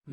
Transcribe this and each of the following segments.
إن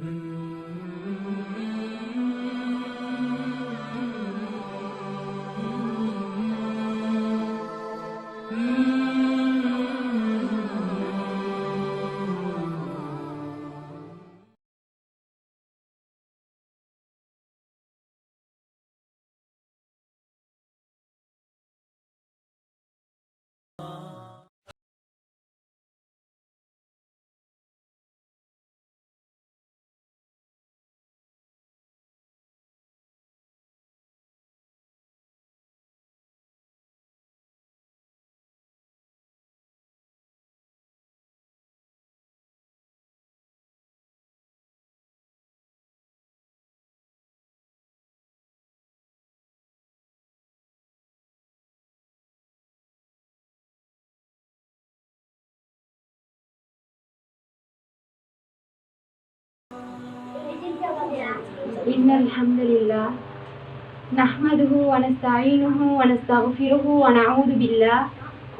الحمد لله نحمده ونستعينه ونستغفره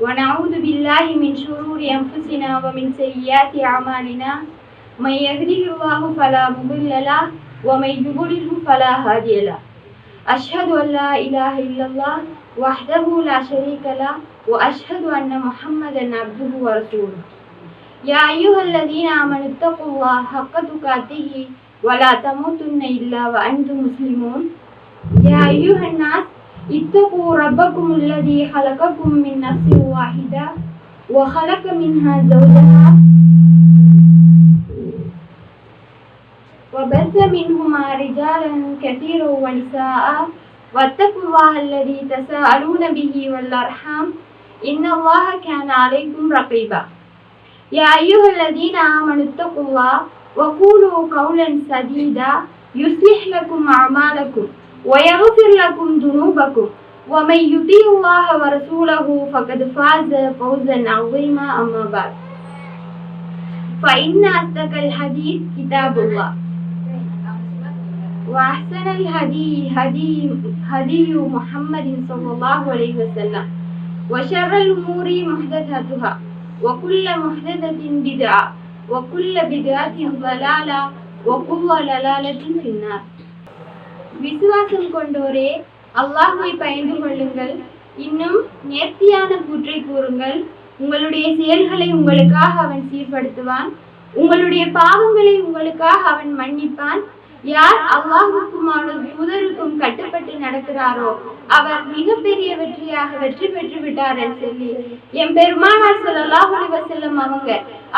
ونعوذ بالله من شرور أنفسنا ومن سيئات أعمالنا من يهده الله فلا مضل له ومن يضلل فلا هادي له أشهد أن لا إله إلا الله وحده لا شريك له وأشهد أن محمدا عبده ورسوله يا أيها الذين آمنوا اتقوا الله حق تقاته ولا تموتن إلا وأنتم مسلمون يا أيها الناس اتقوا ربكم الذي خلقكم من نفس واحدة وخلق منها زوجها وبث منهما رجالا كثيرا ونساء واتقوا الله الذي تساءلون به والأرحام إن الله كان عليكم رقيبا يا أيها الذين آمنوا اتقوا الله وقولوا قولا سديدا يصلح لكم أعمالكم ويغفر لكم ذنوبكم ومن يطيع الله ورسوله فقد فاز فوزا عظيما أما بعد فإن أصدق الحديث كتاب الله وأحسن الهدي هدي محمد صلى الله عليه وسلم وشر الأمور محدثاتها وكل محدثة بدعة وكل بدعة ضلالة وكل ضلالة في النار. விசுவாசம் கொண்டோரே, அல்லாஹ்வை பயந்து கொள்ளுங்கள், இன்னும் நேர்த்தியான கூற்றை கூறுங்கள். உங்களுடைய செயல்களை உங்களுக்காக அவன் சீர்படுத்துவான், உங்களுடைய பாவங்களை உங்களுக்காக அவன் மன்னிப்பான். யார் அல்லாஹ்வுக்கும் அவனது தூதருக்கும் கட்டுப்பட்டு நடக்கிறாரோ அவர் மிகப்பெரிய வெற்றி பெற்று விட்டார் என்று சொல்லி என் பெருமானார் ஸல்லல்லாஹு அலைஹி வஸல்லம்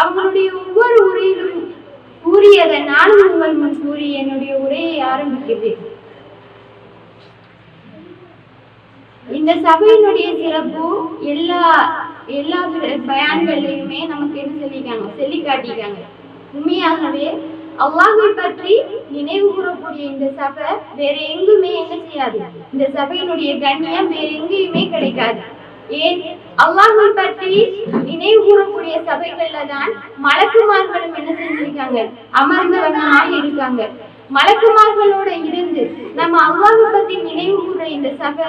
அவங்களுடைய ஒவ்வொரு உரையிலும் கூறியதை நானும் உங்கள் முன் கூறி என்னுடைய உரையை ஆரம்பிக்கிறேன். இந்த சபையினுடைய சிறப்பு எல்லா பயான்களையுமே நமக்கு என்ன சொல்லி காட்டிக்காங்க. உண்மையாகவே அல்லாஹ்வை பற்றி நினைவு கூறக்கூடிய இந்த சபை வேற எங்குமே என்ன செய்யாது. இந்த சபையினுடைய கண்ணியம் வேற எங்கேயுமே கிடைக்காது. ஏன், அல்லாஹ்வை பற்றி நினைவு கூறக்கூடிய சபைகள்ல தான் மலக்குமார்களும் என்ன செஞ்சிருக்காங்க, அமர்ந்த வண்ணமாக இருக்காங்க. மலக்குமார்களோட இருந்து நம்ம அல்லாஹ்வை பற்றி நினைவு கூற இந்த சபை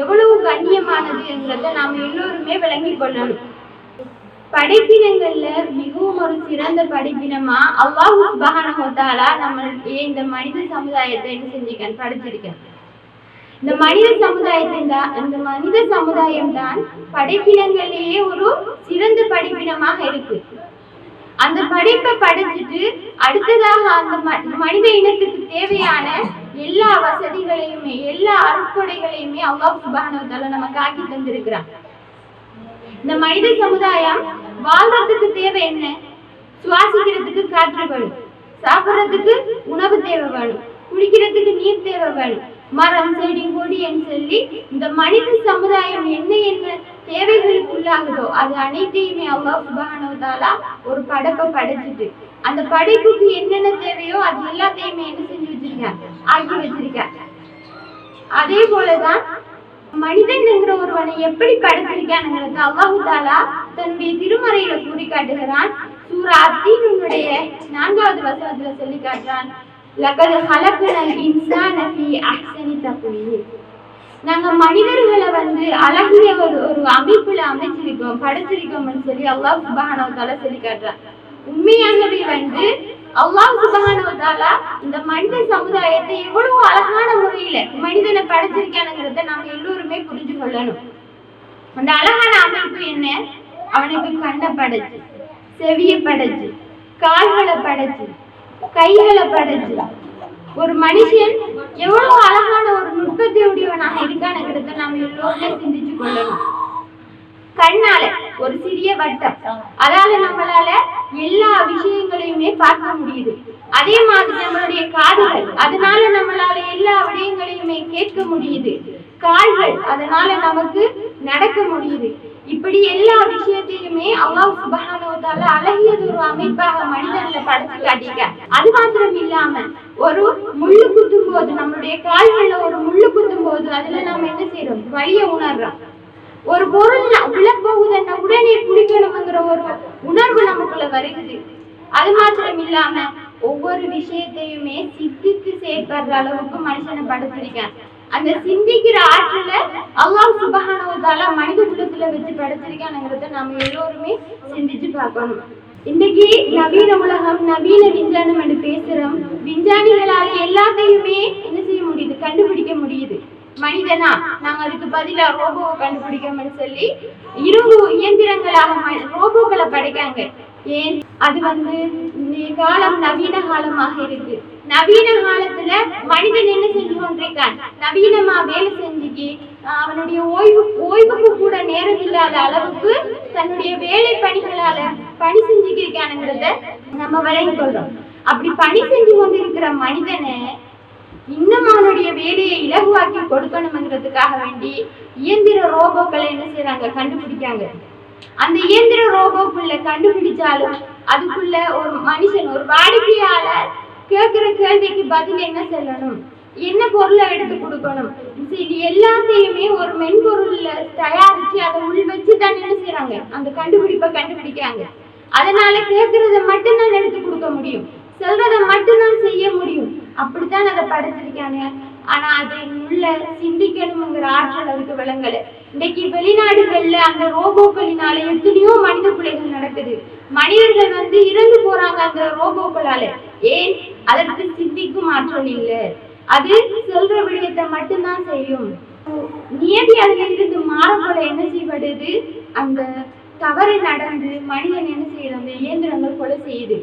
எவ்வளவு கண்ணியமானது என்கிறத நாம எல்லோருமே விளங்கிக் கொள்ளணும். படைப்பினங்கள்ல மிகவும் ஒரு சிறந்த படைப்பினமா அல்லாஹ் சுப்ஹானஹு வ தஆலா நம்மளுடைய இந்த மனித சமுதாயத்தை என்ன செஞ்சிருக்கான், படைச்சிருக்கான். இந்த மனித சமுதாயம் தான் படைப்பினங்களிலேயே ஒரு சிறந்த படைப்பினமாக இருக்கு. அந்த படைப்பை படைச்சிட்டு அடுத்ததாக அந்த மனித இனத்துக்கு தேவையான எல்லா வசதிகளையுமே எல்லா அருட்கொடைகளையுமே அல்லாஹ் சுப்ஹானஹு வ தஆலா நமக்கு ஆக்கி தந்திருக்கிறான். இந்த மனித சமுதாயம் வாழ்றதுக்கு தேவை என்ன? சுவாசிக்கிறதுக்கு காற்று வேணும், சாப்பிட்றதுக்கு உணவு தேவை வேணும், குடிக்கிறதுக்கு நீர் தேவை வேணும், மரம் செடி கொடி என்று சொல்லி இந்த மனித சமுதாயம் என்ன தேவைகளுக்குள்ளாகுதோ அது அனைத்தையுமே அல்லாஹ் சுப்ஹானஹு வ தஆலா ஒரு படைப்பை படைச்சிட்டு அந்த படைப்புக்கு என்னென்ன தேவையோ அது எல்லாத்தையுமே என்ன செஞ்சு ஆக்கி வச்சிருக்காங்க. அதே போலதான் மனிதன் என்கிற ஒருவனை எப்படி படைத்திருக்கானுங்கிறது அல்லாஹ் தஆலா தன்னுடைய திருமறையில கூறி காட்டுகிறான். சூரா அத்தீனுடைய 4வது வசனத்துல சொல்லி காட்டுறான், லகத் ஹலக்னல் இன்சான ஃபீ அஹ்ஸனி தக்வீம். நாங்க மனிதர்களை அழகிய ஒரு அமைப்புல அமைச்சிருக்கோம், படைச்சிருக்கோம்னு சொல்லி அல்லாஹ் சுப்ஹானஹு வ தஆலா சொல்லி காட்டுறான். உண்மையாகவே அல்லாஹ் சுப்ஹானஹு வ தஆலா மனித சமுதாயத்தை எவ்வளவு அழகான முறையில மனிதனை படைச்சிருக்கானுங்கிறத நாம எல்லோருமே புரிஞ்சு கொள்ளணும். அந்த அழகான அமைப்பு என்ன? அவனுக்கு கண்ணை படைச்சு, செவிய படைச்சு, கால்களை படைச்சு, கைகளை படைச்சு, ஒரு மனுஷன் எவ்வளவு அழகான ஒரு நுட்பத்தை உடையவனாக இருக்கானுங்கிறத நாம எல்லோருமே சிந்திச்சு கொள்ளணும். கண்ணால ஒரு சிறிய வட்டம், அதால நம்மளால எல்லா விஷயங்களையுமே பார்க்க முடியுது. அதே மாதிரி நம்மளுடைய காதுகள், அதனால நம்மளால எல்லா விடயங்களையுமே கேட்க முடியுது. கால்கள், அதனால நமக்கு நடக்க முடியுது. இப்படி எல்லா விஷயத்தையுமே அல்லாஹ் சுப்ஹானஹு வ தஆலா அழகியதொரு அமைப்பாக மனிதன்ல படைச்சு காட்டிக்க. அது மாத்திரம் இல்லாம ஒரு முள்ளு குத்தும் போது, நம்மளுடைய கால்கள்ல ஒரு முள்ளு குத்தும் போது அதுல நாம என்ன செய்யறோம்? வலிய உணர்றோம். ஒரு பொருள் விழப்போகுதுன்னா உடனே பிடிக்கணுங்கிற ஒரு உணர்வு நமக்குள்ள வருகிறது. அது மாத்திரம் இல்லாம ஒவ்வொரு விஷயத்தையுமே சிந்தித்து செயற்படுற அளவுக்கு மனுஷனை படைச்சிருக்கேன். அந்த சிந்திக்கிற ஆற்றல அல்லாஹ் சுப்ஹானஹு வ தஆலா மனித குலத்துல வச்சு படைச்சிருக்கானுங்கிறத நாம எல்லோருமே சிந்திச்சு பார்க்கணும். இன்னைக்கு நவீன உலகம், நவீன விஞ்ஞானம் என்று பேசுறோம். விஞ்ஞானிகளால எல்லாத்தையுமே என்ன செய்ய முடியுது? கண்டுபிடிக்க முடியுது. மனிதனா நாங்க அதுக்கு பதிலா ரோபோவை கண்டுபிடிக்கணும்னு சொல்லி இரும்பு இயந்திரங்களாக ரோபோக்களை படைக்காங்க. ஏன்? அது காலம் நவீன காலமாக இருக்கு. நவீன காலத்துல மனிதன் என்ன செஞ்சு கொண்டிருக்கான்? நவீனமா வேலை செஞ்சுக்கி அவனுடைய ஓய்வுக்கு கூட நேரம் இல்லாத அளவுக்கு தன்னுடைய வேலை பணிகளால பணி செஞ்சுக்கிருக்கானுங்கிறத நம்ம விளங்கி கொள்றோம். அப்படி பணி செஞ்சு கொண்டிருக்கிற மனிதனை இன்னும் அவனுடைய வேலையை இலகுவாக்கி கொடுக்கணுங்கிறதுக்காக வேண்டி இயந்திர ரோபோக்களை என்ன செய்யறாங்க? கண்டுபிடிக்காங்க. அந்த இயந்திர ரோபோக்குள்ள கண்டுபிடிச்சாலும் அதுக்குள்ள ஒரு மனுஷன், ஒரு வாடிக்கையாளர் கேட்கிற கேள்விக்கு பதில் என்ன சொல்லணும், என்ன பொருளை எடுத்து கொடுக்கணும், இது எல்லாத்தையுமே ஒரு மென்பொருள்ல தயாரிச்சு அதை உள் வச்சு தான் என்ன செய்யறாங்க? அந்த கண்டுபிடிப்பை கண்டுபிடிக்காங்க. அதனால கேட்கறத மட்டும்தான் எடுத்து கொடுக்க முடியும், சொல்றத மட்டும்தான் செய்ய முடியும். அப்படித்தான் அதை படைச்சிருக்காங்க. ஆனா அது உள்ள சிந்திக்கணுங்கிற ஆற்றல் அதுக்கு விளங்கல. இன்னைக்கு வெளிநாடுகள்ல அந்த ரோபோக்களினால எத்தனையோ மனித பிள்ளைகள் நடக்குது. மனிதர்கள் இறந்து போறாங்க அந்த ரோபோக்களால. ஏன்? அதற்கு சிந்திக்கும் ஆற்றல் இல்லை. அது சொல்ற விடயத்தை மட்டும்தான் செய்யும். நியதி அதுல இருந்து மாறப்போல என்ன செய்யப்படுது? அந்த தவறு நடந்து மனிதன் என்ன செய்யுது? அந்த இயந்திரங்கள் கொலை செய்யுது.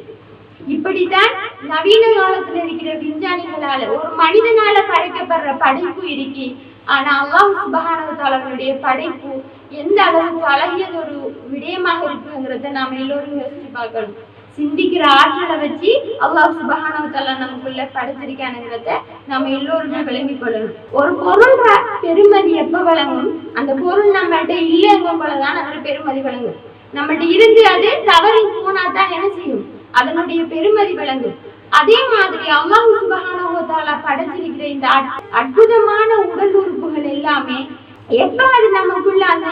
இப்படித்தான் நவீன காலத்துல இருக்கிற விஞ்ஞானிகளால ஒரு மனிதனால படைக்கப்படுற படைப்பு இருக்கு. ஆனா அல்லாஹ் சுப்ஹானஹு வ தஆலாவுடைய படைப்பு எந்த அளவுக்கு அழகியது ஒரு விடயமாக இருக்குங்கிறத நாம எல்லோரும் யோசிச்சு பார்க்கணும். சிந்திக்கிற ஆற்றலை வச்சு அல்லாஹ் சுப்ஹானஹு வ தஆலா நமக்குள்ள படைச்சிருக்கானுங்கிறத நாம எல்லோருமே விளங்கி கொள்ளணும். ஒரு பொருள் பெருமதி எப்ப வழங்கும்? அந்த பொருள் நம்மகிட்ட இல்லைங்கும் போலதான் அதோட பெருமதி வழங்கும். நம்மகிட்ட இருந்து அது தவறி போனா தான் என்ன செய்யும்? அதனுடைய பெருமதி விளங்கும். அதே மாதிரி அல்லாஹ் சுப்ஹானஹு வ தஆலா படைச்சிருக்கிற இந்த அற்புதமான உடல் உறுப்புகள் எல்லாமே எப்ப அது நமக்குள்ள அந்த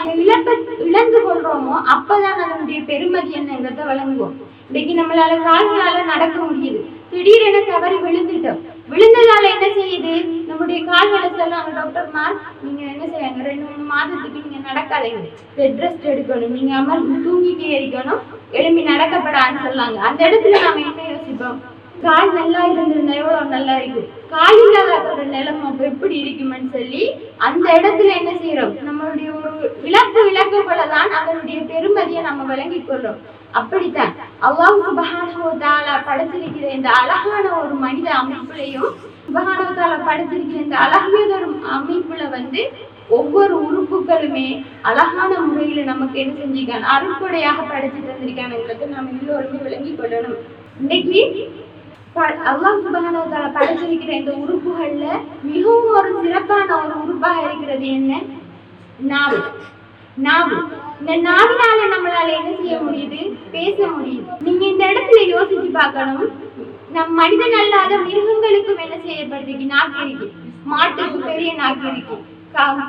இழந்து கொள்றோமோ அப்பதான் அதனுடைய பெருமதி என்னங்கிறத விளங்குவோம். இன்னைக்கு நம்மளால கால்களால நடக்க முடியுது, திடீரென தவறி விழுந்துட்டோம். விழுந்ததால என்ன செய்யுது? நம்முடைய கால்களை சொல்லுவாங்க டாக்டர்மார், நீங்க என்ன செய்யாங்க, 2-3 மாதத்துக்கு நீங்க நடக்காதீங்க, பெட் ரெஸ்ட் எடுக்கணும், நீங்க அமர்ந்து தூங்கிட்டே இருக்கணும், எழுப்பி நடக்கப்படான்னு சொல்லாங்க. அந்த இடத்துல நாம என்ன யோசிப்போம்? கால் நல்லா இருந்திருந்தா எவ்வளவு நல்லா இருக்கும், கால் இல்லாத நிலைமை அப்ப எப்படி இருக்குமென்னு சொல்லி அந்த இடத்துல என்ன செய்யறோம்? நம்மளுடைய ஒரு இலக்கு போலதான் அதனுடைய பெருமதியை நம்ம விளங்கி கொள்றோம். அப்படித்தான் அல்லாஹ் சுப்ஹானஹு வ தஆலா படைச்சிருக்கிற இந்த அழகான ஒரு மனித அமைப்புலையும் சுப்ஹானஹு வ தஆலா படைச்சிருக்கிற இந்த அழகியதொரு அமைப்புல ஒவ்வொரு உறுப்புகளுமே அழகான முறையில நமக்கு என்ன செஞ்சிருக்காங்க? அருட்கொடையாக படைச்சு தந்திருக்கானுங்கிறது நாம எல்லோருமே விளங்கி கொள்ளணும். இன்னைக்கு அல்லாஹ் சுப்ஹானஹு வ தஆலா படைச்சிருக்கிற இந்த உறுப்புகள்ல மிகவும் ஒரு சிறப்பான ஒரு உறுப்பாக இருக்கிறது என்ன? நாவு. நாவு. இந்த நாவினால நம்மளால என்ன செய்ய முடியுது? பேச முடியுது. நீங்க இந்த இடத்துல யோசிச்சு பார்க்கணும். நம் மனிதன் அல்லாத மிருகங்களுக்கும் என்ன செய்யப்படுது? நாக்கு இருக்கு. மாட்டுக்கு பெரிய நாக்கு இருக்கு,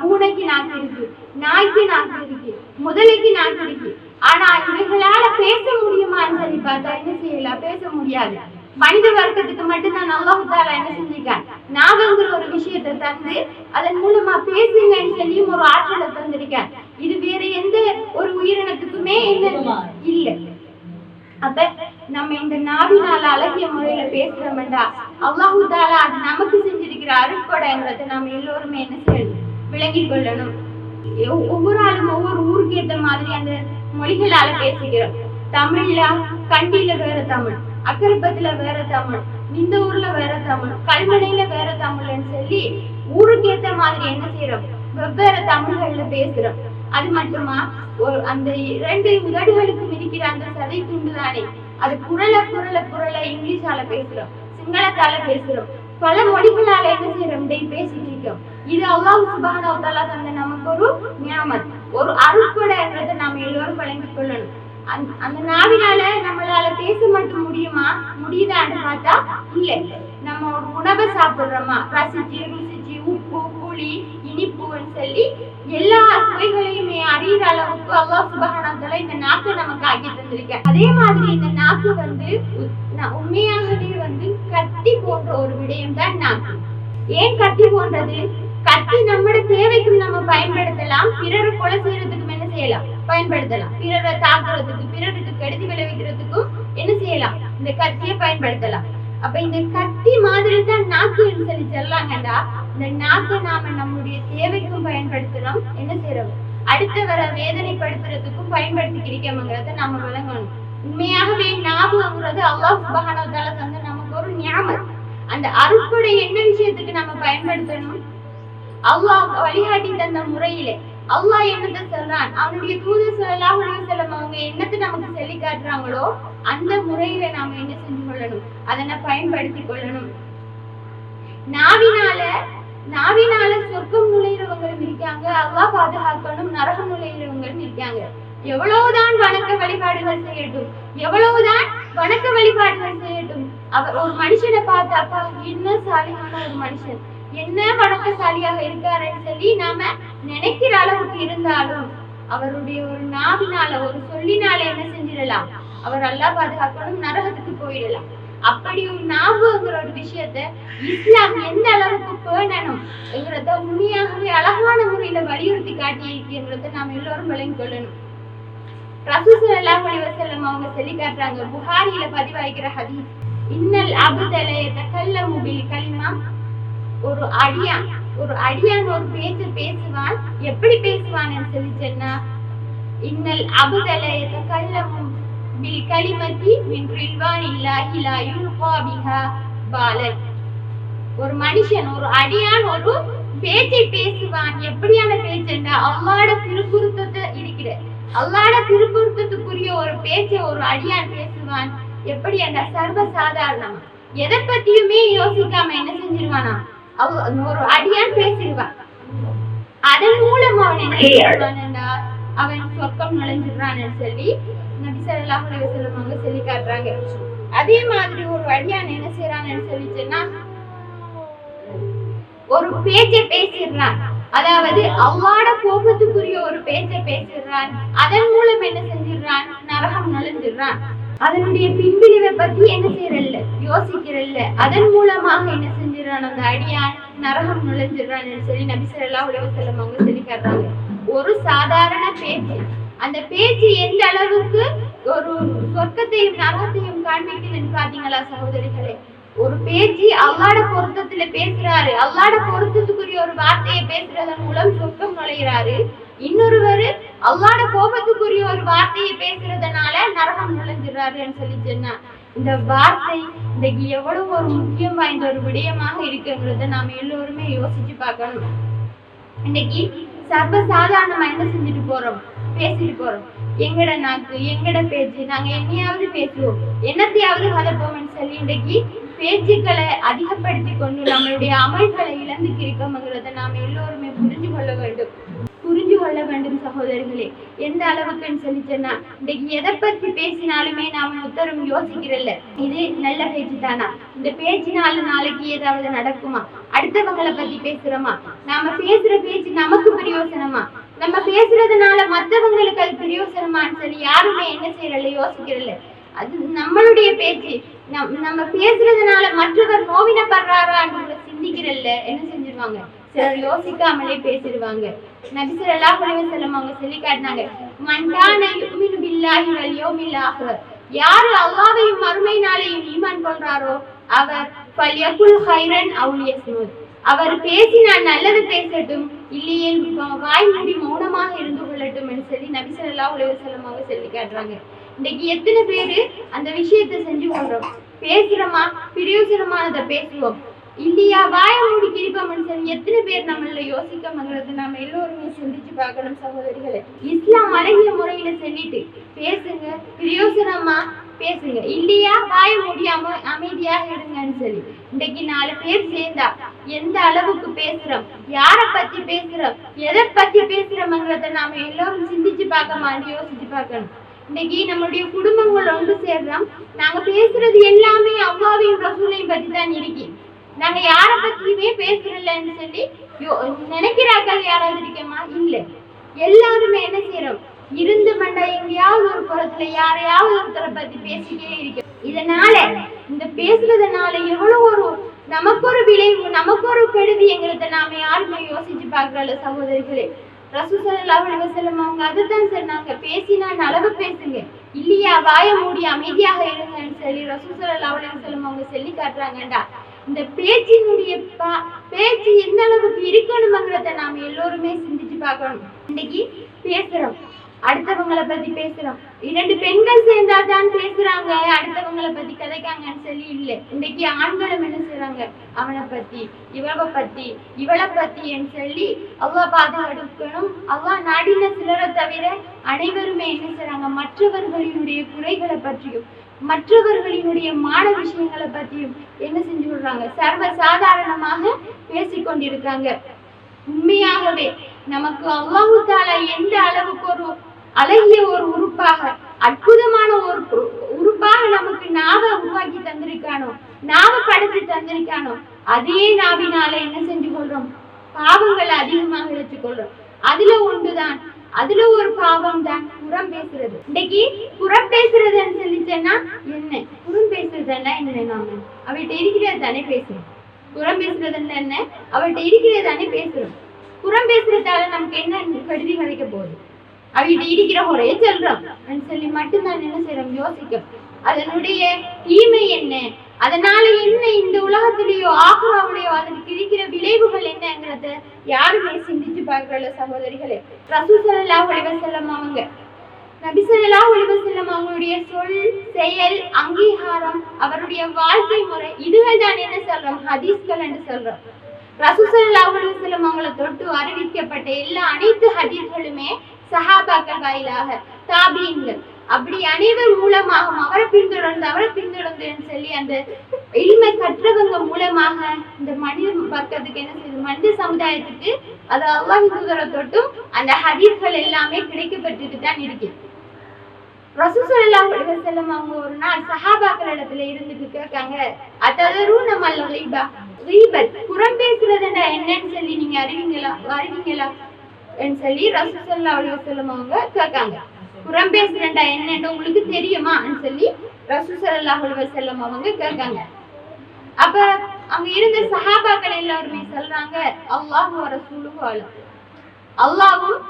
பூனைக்கு நாக்கு இருக்கு, நாய்க்கு நாக்கு இருக்கு, முதலைக்கு நாக்கு இருக்கு. ஆனா இவங்களால பேச முடியுமான்னு சொல்லி பார்த்தா என்ன செய்யலாம்? பேச முடியாது. மனித வர்க்கத்துக்கு மட்டும்தான் அல்லாஹ் தஆலா என்ன செஞ்சிருக்கான்? நாவுங்கிற ஒரு விஷயத்தை தந்து அதன் மூலமா பேசுங்கன்னு சொல்லி ஒரு ஆற்றலை தந்திருக்கான். இது வேற எந்த ஒரு உயிரினத்துக்குமே என்ன இல்லை. அப்ப நம்ம இந்த நாவினால அழகிய முறையில பேசுறோம்டா அல்லாஹு தாலா அது நமக்கு செஞ்சிருக்கிற அருட்கொடைங்கிறத நாம எல்லோருமே என்ன செய்யணும், விளங்கிக் கொள்ளணும். ஒவ்வொரு ஆளும் ஒவ்வொரு ஊருக்கு ஏற்ற மாதிரி அந்த மொழிகளால பேசிக்கிறோம். தமிழ்ல கண்டியில வேற தமிழ், அக்கரப்பத்துல வேற தமிழ், இந்த ஊர்ல வேற தமிழ், கல்மனையில வேற தமிழ்ன்னு சொல்லி ஊருக்கு ஏற்ற மாதிரி என்ன செய்யறோம், வெவ்வேறு தமிழ்கள்ல பேசுறோம். அது மட்டுமா, அந்த 2 உதடுகளுக்கும் இருக்கிற அந்த சதை துண்டு தானே, அது குரல இங்கிலீஷால பேசுறோம், சிங்களத்தால பேசுறோம், பல மொழிகளால என்ன செய்யறோம், பேசிட்டு இருக்கோம். இது அல்லாஹ் சுப்ஹானஹு வ தஆலா தந்த நமக்கு ஒரு நியாமத், ஒரு அருட்கொடைன்றதை நாம எல்லோரும் வழங்கிக் கொள்ளணும். அந்த நாவினால நம்மளால பேச மட்டும் முடியுதான்னு பார்த்தா இல்ல. நம்ம ஒரு உணவை சாப்பிடுறோமா, ரசிச்சு ருசிச்சு உப்பு புளி இனிப்புன்னு சொல்லி எல்லா சுவைகளையுமே அறிகிற அளவுக்கு அல்லாஹ் சுப்ஹானஹு வ தஆலா இந்த நாக்கை நமக்கு ஆக்கி தந்திருக்க. அதே மாதிரி இந்த நாக்கு உண்மையாகவே கத்தி போன்ற ஒரு விடயம் தான் நாக்கு. ஏன் கத்தி போன்றது? கத்தி நம்மட தேவைக்கும் நம்ம பயன்படுத்தலாம், பிறரை கொலை செய்யறதுக்கும் என்ன செய்யலாம், பயன்படுத்தலாம், பிறரை தாக்குறதுக்கு பிறருக்கு கெடுதி விளைவிக்கிறதுக்கும் என்ன செய்யலாம், இந்த கத்தியை பயன்படுத்தலாம். அப்ப இந்த கத்தி மாதிரி தான் நாக்குன்னு சொல்லி சொல்லாங்கடா. இந்த நாக்கை நாம நம்முடைய தேவைக்கும் பயன்படுத்துறோம், என்ன செய்யறோம், அடுத்தவரை வேதனைப்படுத்துறதுக்கும் பயன்படுத்திக்கிறோம்ங்கிறத நாம விளங்கணும். உண்மையாகவே நாவுங்கிறது அல்லாஹ் சுப்ஹானஹு வ தஆலா தந்த நமக்கு ஒரு நியாமத். அந்த அருட்கொடை என்ன விஷயத்துக்கு நம்ம பயன்படுத்தணும், அல்லாஹ் வழிகாட்டி தந்த முறையிலே அல்லாஹ் என்னத்தை சொல்றான், அவனுடைய தூதர் ஸல்லல்லாஹு அலைஹி வஸல்லம் அவங்க என்னத்தை நமக்கு சொல்லி காட்டுறாங்களோ அந்த முறையில நாம என்ன செஞ்சு கொள்ளணும், அதனை பயன்படுத்தி கொள்ளணும். நாவினால சொர்க்கம் நுழையிறவங்களும் இருக்காங்க, அல்லாஹ் பாதுகாக்கணும், நரகம் நுழையிறவங்களும் இருக்காங்க. எவ்வளவுதான் வணக்க வழிபாடுகள் செய்யட்டும், அவர் ஒரு மனுஷனை பார்த்தாப்பா என்ன சாலியான ஒரு மனுஷன், என்ன வணக்கசாலியாக இருக்காருன்னு சொல்லி நாம நினைக்கிற அளவுக்கு இருந்தாலும் அவருடைய ஒரு நாவினால ஒரு சொல்லினால என்ன செஞ்சிடலாம், அவர் அல்லாஹ் பாதுகாக்கணும், நரகத்துக்கு போயிடலாம். அப்படி ஒரு நாவுங்கிற ஒரு விஷயத்த இஸ்லாம் எந்த அளவுக்கு பேணணும் என்கிறத உண்மையாகவே அழகான முறையில வலியுறுத்தி காட்டியிருக்கிறத நாம எல்லோரும் விளங்கிக் கொள்ளணும். ரசூல் ஸல்லல்லாஹு அலைஹி வஸல்லம் அவங்க சொல்லி காட்டுறாங்க, புகாரியில பதிவாய்க்கிற ஹதீஸ், இன்னல் அப்தல யதகல்லமு பில் கலிமா, ஒரு அடியான் ஒரு பேச்சு பேசுவான். எப்படி பேசுவான்னு சொல்லி சொன்னா, இன்னல் அப்தல யதகல்லமு பில் கலிமதி மின் ரில்வானில்லாஹி லா யுல்கா பிஹா பாலன். ஒரு மனுஷன் ஒரு அடியான் ஒரு பேச்சை பேசுவான். எப்படியான பேச்சுன்னா, அல்லாஹ்வோட திருப்பொருத்தத்தை இருக்கிற அல்லாஹ்வோட திருப்பொருத்தத்துக்குரிய ஒரு பேச்சை ஒரு அடியான் பேசுவான். எப்படி என்ற சர்வ சாதாரணமா எதை பத்தியுமே யோசிக்காம என்ன செஞ்சிருவானா, ஒரு அடியான் பேசிடுவான். அதன் மூலம் அவன் என்ன செய்வானா, அவன் சொர்க்கம் நுழைஞ்சிடுறான்னு சொல்லி நபி ஸல்லல்லாஹு அலைஹி வஸல்லம் அவங்க சொல்லி காட்டுறாங்க. அதே மாதிரி ஒரு அடியான் என்ன செய்யறான்னு சொல்லி சொன்னா, ஒரு பேச்சை பேசிடுறான், அதாவது அல்லாஹ்வோட கோபத்துக்குரிய ஒரு பேச்சை பேசிடுறான். அதன் மூலம் என்ன செஞ்சிடறான், நரகம் நுழைஞ்சிடுறான். அதனுடைய பின்விளைவை பத்தி என்ன செய்யறல்ல, யோசிக்கிறல்ல. அதன் மூலமாக என்ன செஞ்சிடறான், அந்த அடியான் நரகம் நுழைஞ்சிடறான்னு சொல்லி நபி ஸல்லல்லாஹு அலைஹி வஸல்லம் அவங்க சொல்லி காட்டுறாங்க. ஒரு சாதாரண பேச்சு, அந்த பேச்சு எந்த அளவுக்கு ஒரு சொர்க்கத்தையும் நரகத்தையும் காண்பிக்குதுன்னு பாத்தீங்களா சகோதரிகளே? ஒரு பேச்சு அல்லாஹ்வோட பொருத்தத்துல பேசுறாரு, அல்லாஹ்வோட பொருத்தத்துக்குரிய ஒரு வார்த்தையை பேசுறதன் மூலம் சொர்க்கம் நுழைகிறாரு. இன்னொருவர் அல்லாஹ்வோட கோபத்துக்குரிய ஒரு வார்த்தையை பேசுறதுனால நரகம் நுழைஞ்சிடறாருன்னு சொல்லி சொன்னா, இந்த வார்த்தை இன்னைக்கு எவ்வளவு ஒரு முக்கியம் வாய்ந்த ஒரு விடயமாக இருக்குங்கிறத நாம எல்லோருமே யோசிச்சு பார்க்கணும். இன்னைக்கு சர்வ சாதாரணமா என்ன செஞ்சுட்டு போறோம், பேசிட்டு போறோம். எங்கட நாக்கு எங்கட பேச்சு, நாங்க என்னையாவது பேசுவோம், என்னத்தையாவது கலப்போம்னு சொல்லி இன்னைக்கு பேச்சுக்களை அதிகப்படுத்தி கொண்டு நம்மளுடைய அமல்களை இழந்துக்கு இருக்கோம்ங்கிறத நாம எல்லோருமே புரிஞ்சு கொள்ள வேண்டும் சகோதரர்களே. எந்த அளவுக்குன்னு சொல்லி சொன்னா, இன்னைக்கு எதை பத்தி பேசினாலுமே நாம உத்தரம் யோசிக்கிறல்ல, இது நல்ல பேச்சு தானா, இந்த பேச்சினால நாளைக்கு ஏதாவது நடக்குமா, அடுத்தவங்களை பத்தி பேசுறோமா, நாம பேசுற பேச்சு நமக்கு பிரயோசனமா, நம்ம பேசுறதுனால மற்றவங்களுக்கு அது பிரயோசனமான்னு சொல்லி யாருமே என்ன செய்யறல, யோசிக்கிறல்ல. அது நம்மளுடைய பேச்சு, நம்ம பேசுறதுனால மற்றவர் நோவினப்படுறாரான்னு சிந்திக்கிறல்ல, என்ன செஞ்சிருவாங்க, சிலர் யோசிக்காமலே பேசிடுவாங்க. நபி ஸல்லல்லாஹு அலைஹி வஸல்லம் அவங்க சொல்லி காட்டினாங்க, மன் கான யுமினு பில்லாஹி வல் யௌமில் ஆஹிர், யாரு அல்லாஹ்வையும் மறுமை நாளையும் ஈமான் கொள்றாரோ அவர் பல்யகுல் ஹைரன் அவு லியஸ்முத், அவர் பேசினால் நல்லது பேசட்டும், இல்லையே வாய் மூடி மௌனமாக இருந்து கொள்ளட்டும் என்று சொல்லி நபி ஸல்லல்லாஹு அலைஹி வஸல்லம் அவங்க சொல்லி காட்டுறாங்க. இன்னைக்கு எத்தனை பேரு அந்த விஷயத்தை செஞ்சு கொள்றோம்? பேசுறோமா, பிரயோஜனமானதை பேசுவோம், இல்லையா வாய மூடி கிரிப்போம்னு சொல்லி எத்தனை பேர் நம்மள யோசிக்கணுங்கிறது நாம எல்லோருமே சிந்திச்சு பார்க்கணும் சகோதரிகளை. இஸ்லாம் அழகிய முறையில சொல்லிட்டு பேசுங்க, பிரயோஜனமா பேசுங்க, இல்லையா வாய மூடி அமைதியாக இருங்கன்னு சொல்லி. இன்னைக்கு 4 பேர் சேர்ந்தா எந்த அளவுக்கு பேசுறோம், யார பத்தி பேசுறோம், எதை பத்தி பேசுறோம்ங்கிறத நாம எல்லாரும் சிந்திச்சு பார்க்க மாட்டோம், யோசிச்சு பார்க்கணும். இன்னைக்கு நம்மளுடைய குடும்பங்கள் ஒன்று சேர்றோம், நாங்க பேசுறது எல்லாமே அல்லாஹ்வையும் ரசூலையும் பத்தி தான் இருக்கு, நாங்க யார பத்தியுமே பேசுறோம்னு சொல்லி நினைக்கிறார்கள் யாராவது இருக்கமா? இல்ல, எல்லாருமே என்ன செய்யறோம், இருந்து மண்டா எங்கேயாவது ஒரு புறத்துல யாரையாவது ஒருத்தரை பத்தி பேசிட்டே இருக்கு. இதனால இந்த பேசுறதுனால எவ்வளவு ஒரு நமக்கு ஒரு விளைவு, நமக்கு ஒரு கெடுதிங்கிறத நாம யாருமே யோசிச்சு பார்க்கறல சகோதரிகளே. ரசூல் ஸல்லல்லாஹு அலைஹி வஸல்லம் அவங்க அதுதான் சொன்னாங்க, பேசினா அளவு பேசுங்க, இல்லையா வாய மூடி அமைதியாக இருங்கன்னு சொல்லி ரசூல் ஸல்லல்லாஹு அலைஹி வஸல்லம் அவங்க சொல்லி காட்டுறாங்கடா. இந்த பேச்சினுடைய பேச்சு எந்த அளவுக்கு இருக்கணும்ங்கிறத நாம எல்லோருமே சிந்திச்சு பார்க்கணும். இன்னைக்கு பேசுறோம், அடுத்தவங்களை பத்தி பேசுறோம், 2 பெண்கள் சேர்ந்தாதான் பேசுறாங்க, அடுத்தவங்களை பத்தி கதைக்காங்கன்னு சொல்லி இல்ல. இன்னைக்கு ஆண்களும் என்ன செய்றாங்க, அவனை பத்தி இவளை பத்தி இவளை பத்தின்னு சொல்லி அல்லாஹ் பாதுகாக்கணும். அல்லாஹ் நாடின சிலரை தவிர அனைவருமே என்ன செய்றாங்க, மற்றவர்களினுடைய குறைகளை பற்றியும் மற்றவர்களினுடைய மான விஷயங்களை பத்தியும் என்ன செஞ்சு விடுறாங்க, சர்வ சாதாரணமாக பேசிக்கொண்டிருக்காங்க. உண்மையாகவே நமக்கு அல்லாஹ் தஆலா எந்த அளவுக்கு ஒரு அழகிய ஒரு உறுப்பாக, அற்புதமான ஒரு உறுப்பாக நமக்கு நாவை உருவாக்கி தந்திருக்கானோ, நாவை படைச்சு தந்திருக்கானோ, அதே நாவினால என்ன செஞ்சு கொள்றோம், பாவங்களை அதிகமாக எடுத்துக்கொள்றோம். அதுல ஒன்றுதான், அதுல ஒரு பாவம் தான் புறம் பேசுறது. இன்னைக்கு புறம் பேசுறதுன்னு சொல்லிச்சேன்னா என்ன, புறம் பேசுறதுன்னா என்ன, நாம அவள்கிட்ட இருக்கிறது தானே பேசுறோம். புறம் பேசுறதுன்னு என்ன, அவள்கிட்ட இருக்கிறது தானே பேசுறோம். புறம் பேசுறதால நமக்கு என்ன கருதி கிடைக்க போகுது, அவள்கிட்ட இருக்கிற ஒரே சொல்றோம் சொல்லி மட்டும்தான் என்ன செய்யறோம், யோசிக்கும் அதனுடைய தீமை என்ன, அதனால என்ன இந்த உலகத்திலேயோ ஆகுறாவிலேயோ அதற்கு இருக்கிற விளைவுகள் என்னங்கிறத யாருமே சிந்திச்சு பார்க்கல சகோதரிகளே. ரசூல் ஸல்லல்லாஹு அலைஹி வஸல்லம் அவங்க, நபி ஸல்லல்லாஹு அலைஹி வஸல்லம் அவங்களுடைய சொல், செயல், அங்கீகாரம், அவருடைய வாழ்க்கை முறை, இதுகள் தான் என்ன சொல்றோம், ஹதீஸ்கள் என்று சொல்றோம். ரசூல் ஸல்லல்லாஹு அலைஹி வஸல்லம் அவங்களை தொட்டு அறிவிக்கப்பட்ட எல்லா அனைத்து ஹதீஸ்களுமே சஹாபாக்கள் வாயிலாக, தாபீன்கள், அப்படி அனைவர் மூலமாக அவரை பின்தொடர்ந்து சொல்லி அந்த இல்மை கற்றவங்க மூலமாக இந்த மனித பக்கத்துக்கு என்ன செய்யுது, மனித சமுதாயத்துக்கு அது அல்லாஹ் தூதரை தொட்டும் அந்த ஹதீஸ்கள் எல்லாமே கிடைக்கப்பட்டு தான் இருக்கு. ரசூல் ஸல்லல்லாஹு அலைஹி வஸல்லம் அவங்க ஒரு நாள் சஹாபாக்கள் இடத்துல இருந்துட்டு கேட்காங்க, அததரூன மல் கீபா, கீபத் புறம் பேசுறதுன்னா என்னன்னு சொல்லி நீங்க அறிவீங்களா என்று சொல்லி ரசூல் ஸல்லல்லாஹு அலைஹி வஸல்லம் அவங்க கேட்காங்க. புறம் பேசுறேன்டா என்னன்னு உங்களுக்கு தெரியுமான்னு சொல்லி ரசூல் ஸல்லல்லாஹு அலைஹி வஸல்லம் அவங்க கேட்காங்க. அப்ப அங்க இருந்த சஹாபாக்கள் எல்லாருமே சொல்றாங்க, அல்லாஹ் வ ரசூலுஹு அலம், அல்லாஹ்வும்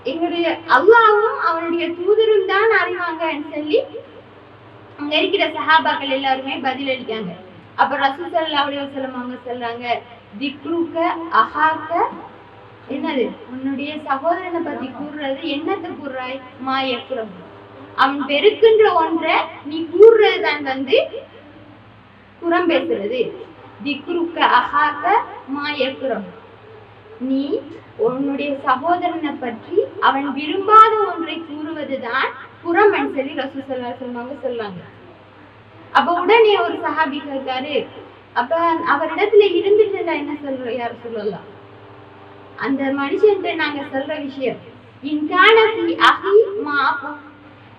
எங்களுடைய அல்லாஹ்வும் அவனுடைய தூதரும் தான் அறிவாங்கன்னு சொல்லி அங்க இருக்கிற சஹாபாக்கள் எல்லாருமே பதில் அளிக்காங்க. அப்ப ரசூல் ஸல்லல்லாஹு அலைஹி வஸல்லம் அவங்க சொல்றாங்க, திக்ருக அஹாக்க, என்னது உன்னுடைய சகோதரனை பத்தி கூறுறது, என்னத்தை கூறுறாய், மாயக்குறம், அவன் பெருக்கின்ற ஒன்றை நீ கூறுறதுதான் புறம் பேசுறது. திக்ருக்க அஹாக்க மாயக்குறம், நீ உன்னுடைய சகோதரனை பற்றி அவன் விரும்பாத ஒன்றை கூறுவதுதான் புறம் என்று சொல்லி ரசூல் ஸல்லல்லாஹு அலைஹி வஸல்லம் சொல்றாங்க. அப்ப உடனே ஒரு சஹாபி கேட்காரு, அப்ப அவரிடத்துல இருந்துட்டு என்ன சொல்ற யார் சொல்லலாம், அந்த மனுஷன்ட்ட நாங்க சொல்ற விஷயம்,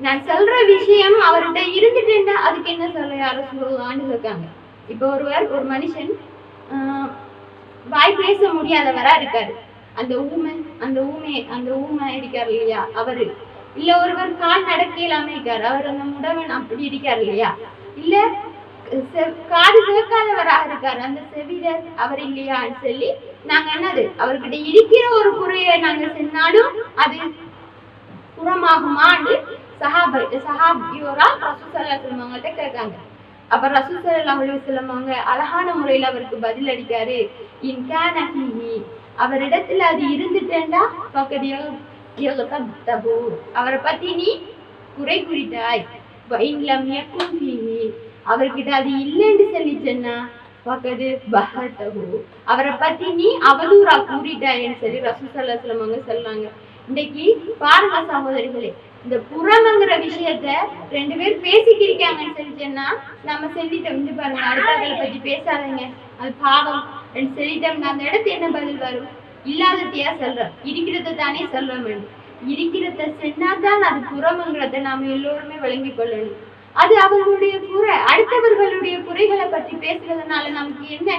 நான் சொல்ற விஷயம் அவர்கிட்ட இருந்துட்டேன்னா அதுக்கு என்ன சொல்ற யார சொல்லலான்னு இருக்காங்க. இப்ப ஒரு மனுஷன் வாய் பேச முடியாதவரா இருக்காரு, அந்த ஊமை இருக்காரு இல்லையா அவரு, இல்ல ஒருவர் கால் நடக்க இல்லாம இருக்காரு, அவர் அந்த முடவன் அப்படி இருக்காரு இல்லையா, இல்ல காது கேட்காதவராக இருக்காரு, அந்த செவிடர் அவர் இல்லையான்னு சொல்லி நாங்க என்னது அவர்கிட்ட இருக்கிற ஒரு குறைய நாங்க சொன்னாலும் அது புறமாகுமான்னு சஹாபியோரா ரசூல் ஸல்லல்லாஹு அலைஹி வஸல்லம் அவங்கள்ட்ட கேட்காங்க. அப்ப ரசூல் ஸல்லல்லாஹு அலைஹி வஸல்லம் அவங்க அழகான முறையில அவருக்கு பதில் அளிக்காரு. இன் கான ஃபீஹி, அவரிடத்துல அது இருந்துட்டேன்டா ஃபக்கத் யகதபு, அவரை பத்தி நீ குறை குறித்தாய். இன் லம் யகுன் ஃபீஹி, அவர்கிட்ட அது இல்லைன்னு சொல்லிச்சேன்னா ஃபக்கத் பஹதஹு, அவரை பத்தி நீ அவதூறா கூறிட்டாய்ன்னு சொல்லி ரசூல் ஸல்லல்லாஹு அலைஹி வஸல்லம் அவங்க சொல்றாங்க. இன்னைக்கு பாருங்க சகோதரிகளே, இந்த புறம்ங்கிற விஷயத்த ரெண்டு பேர் பேசிக்கிருக்காங்கன்னு சொல்லிட்டேன்னா நம்ம சொல்லிட்டோம். இந்த பாருங்க, அடுத்தவங்களை பத்தி பேசாதீங்க, அது பாவம் சொல்லிட்டோம்னா அந்த இடத்து என்ன பதில் வரும்? இல்லாததையா சொல்றோம், இருக்கிறத தானே சொல்றோம். இருக்கிறத சொன்னாதான் அது புறம்ங்கிறத நாம எல்லோருமே விளங்கி கொள்ளணும். அது அவர்களுடைய குறை, அடுத்தவர்களுடைய குறைகளை பற்றி பேசுறதுனால நமக்கு என்ன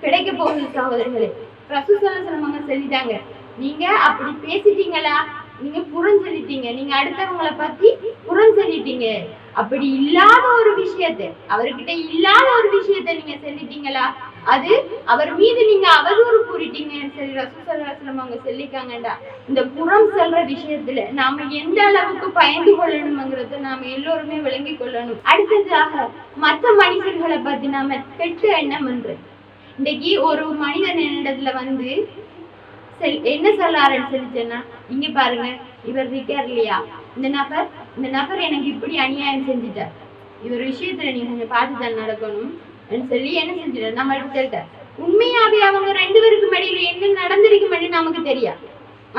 கிடைக்க போகுது சகோதரர்களே? ரசூல் ஸல்லல்லாஹு அலைஹி வஸல்லம் சொல்லிட்டாங்க, நீங்க அப்படி பேசிட்டீங்களா, நீங்க புறஞ்சொல்லிட்டீங்க, நீங்க அடுத்தவங்களை பத்தி புறஞ்சொல்லிட்டீங்க. அப்படி இல்லாத ஒரு விஷயத்த, அவர்கிட்ட இல்லாத ஒரு விஷயத்த நீங்க சொல்லிட்டீங்களா, அது அவர் மீது நீங்க அவதூறு கூறிட்டீங்கன்னு சொல்லி ரசூல் ஸல்லல்லாஹு அலைஹி வஸல்லம் அவங்க சொல்லிக்காங்கடா. இந்த புறம் சொல்ற விஷயத்துல நாம எந்த அளவுக்கு பயந்து கொள்ளணும்ங்கிறத நாம எல்லோருமே விளங்கி கொள்ளணும். அடுத்ததாக மற்ற மனிதர்களை பத்தி நாம கெட்ட எண்ணம் என்று, இன்னைக்கு ஒரு மனிதன் என்னிடத்துல வந்து என்ன சொல்லாருன்னு சொல்லிச்சேன்னா, இங்க பாருங்க, இவர் இருக்கார் இல்லையா, இந்த நபர் எனக்கு இப்படி அநியாயம் செஞ்சுட்டார், இவர் விஷயத்துல நீங்க கொஞ்சம் பார்த்துதான் நடக்கணும் சொல்லி என்ன செஞ்சுட்டார் நம்ம எடுத்துட்டார். உண்மையாவே அவங்க ரெண்டு பேருக்கு இடையில என்ன நடந்திருக்குமென்னு நமக்கு தெரியாது.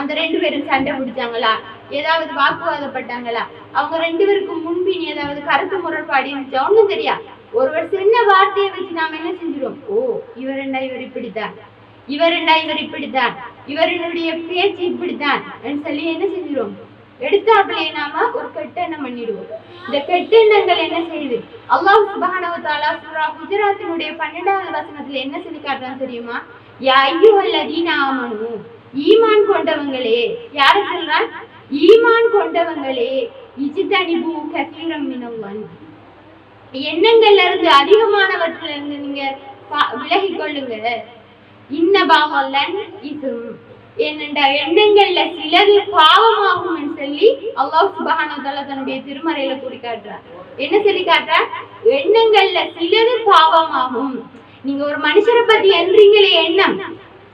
அந்த ரெண்டு பேரும் சண்டை பிடிச்சாங்களா, ஏதாவது வாக்குவாதப்பட்டாங்களா, அவங்க ரெண்டு பேருக்கும் முன்பின் ஏதாவது கருத்து முரண்பாடு இருந்துச்சா, ஒண்ணும் தெரியாது. ஒருவர் சின்ன வார்த்தையை வச்சு நாம என்ன செஞ்சிருவோம், ஓ இவர் இப்படித்தான், இவர் இப்படித்தான், இவருடைய பேச்சு இப்படித்தான் சொல்லி என்ன செஞ்சிருவோம், எடுத்தாப்புலயே நாம ஒரு கெட்ட எண்ணம் பண்ணிடுவோம். இந்த கெட்ட எண்ணங்கள் என்ன செய்யுது? அல்லாஹ் சுப்ஹானஹு வ தஆலா சூரா ஹுஜராத்தினுடைய 12வது வசனத்துல என்ன சொல்லி காட்டுறான்னு தெரியுமா? யா அய்யுஹல்லதீன ஆமனு, ஈமான் கொண்டவங்களே, யார சொல்றான்? ஈமான் கொண்டவங்களே, இஜ்தனிபு கஸீரம் மினல், எண்ணங்கள்ல இருந்து அதிகமானவற்றில இருந்து நீங்க விலகி கொள்ளுங்க. இன்னபாவல்லன் இசும், என்னென்ற எண்ணங்கள்ல சிலது பாவமாகும் சொல்லி அல்லாஹ் சுப்ஹானஹு வ தஆலா தன்னுடைய திருமறையில கூறி காட்டுறார். என்ன சொல்லி காட்டுறார்? எண்ணங்கள்ல சிலது பாவமாகும். நீங்க ஒரு மனுஷரை பத்தி எண்றீங்களே எண்ணம்,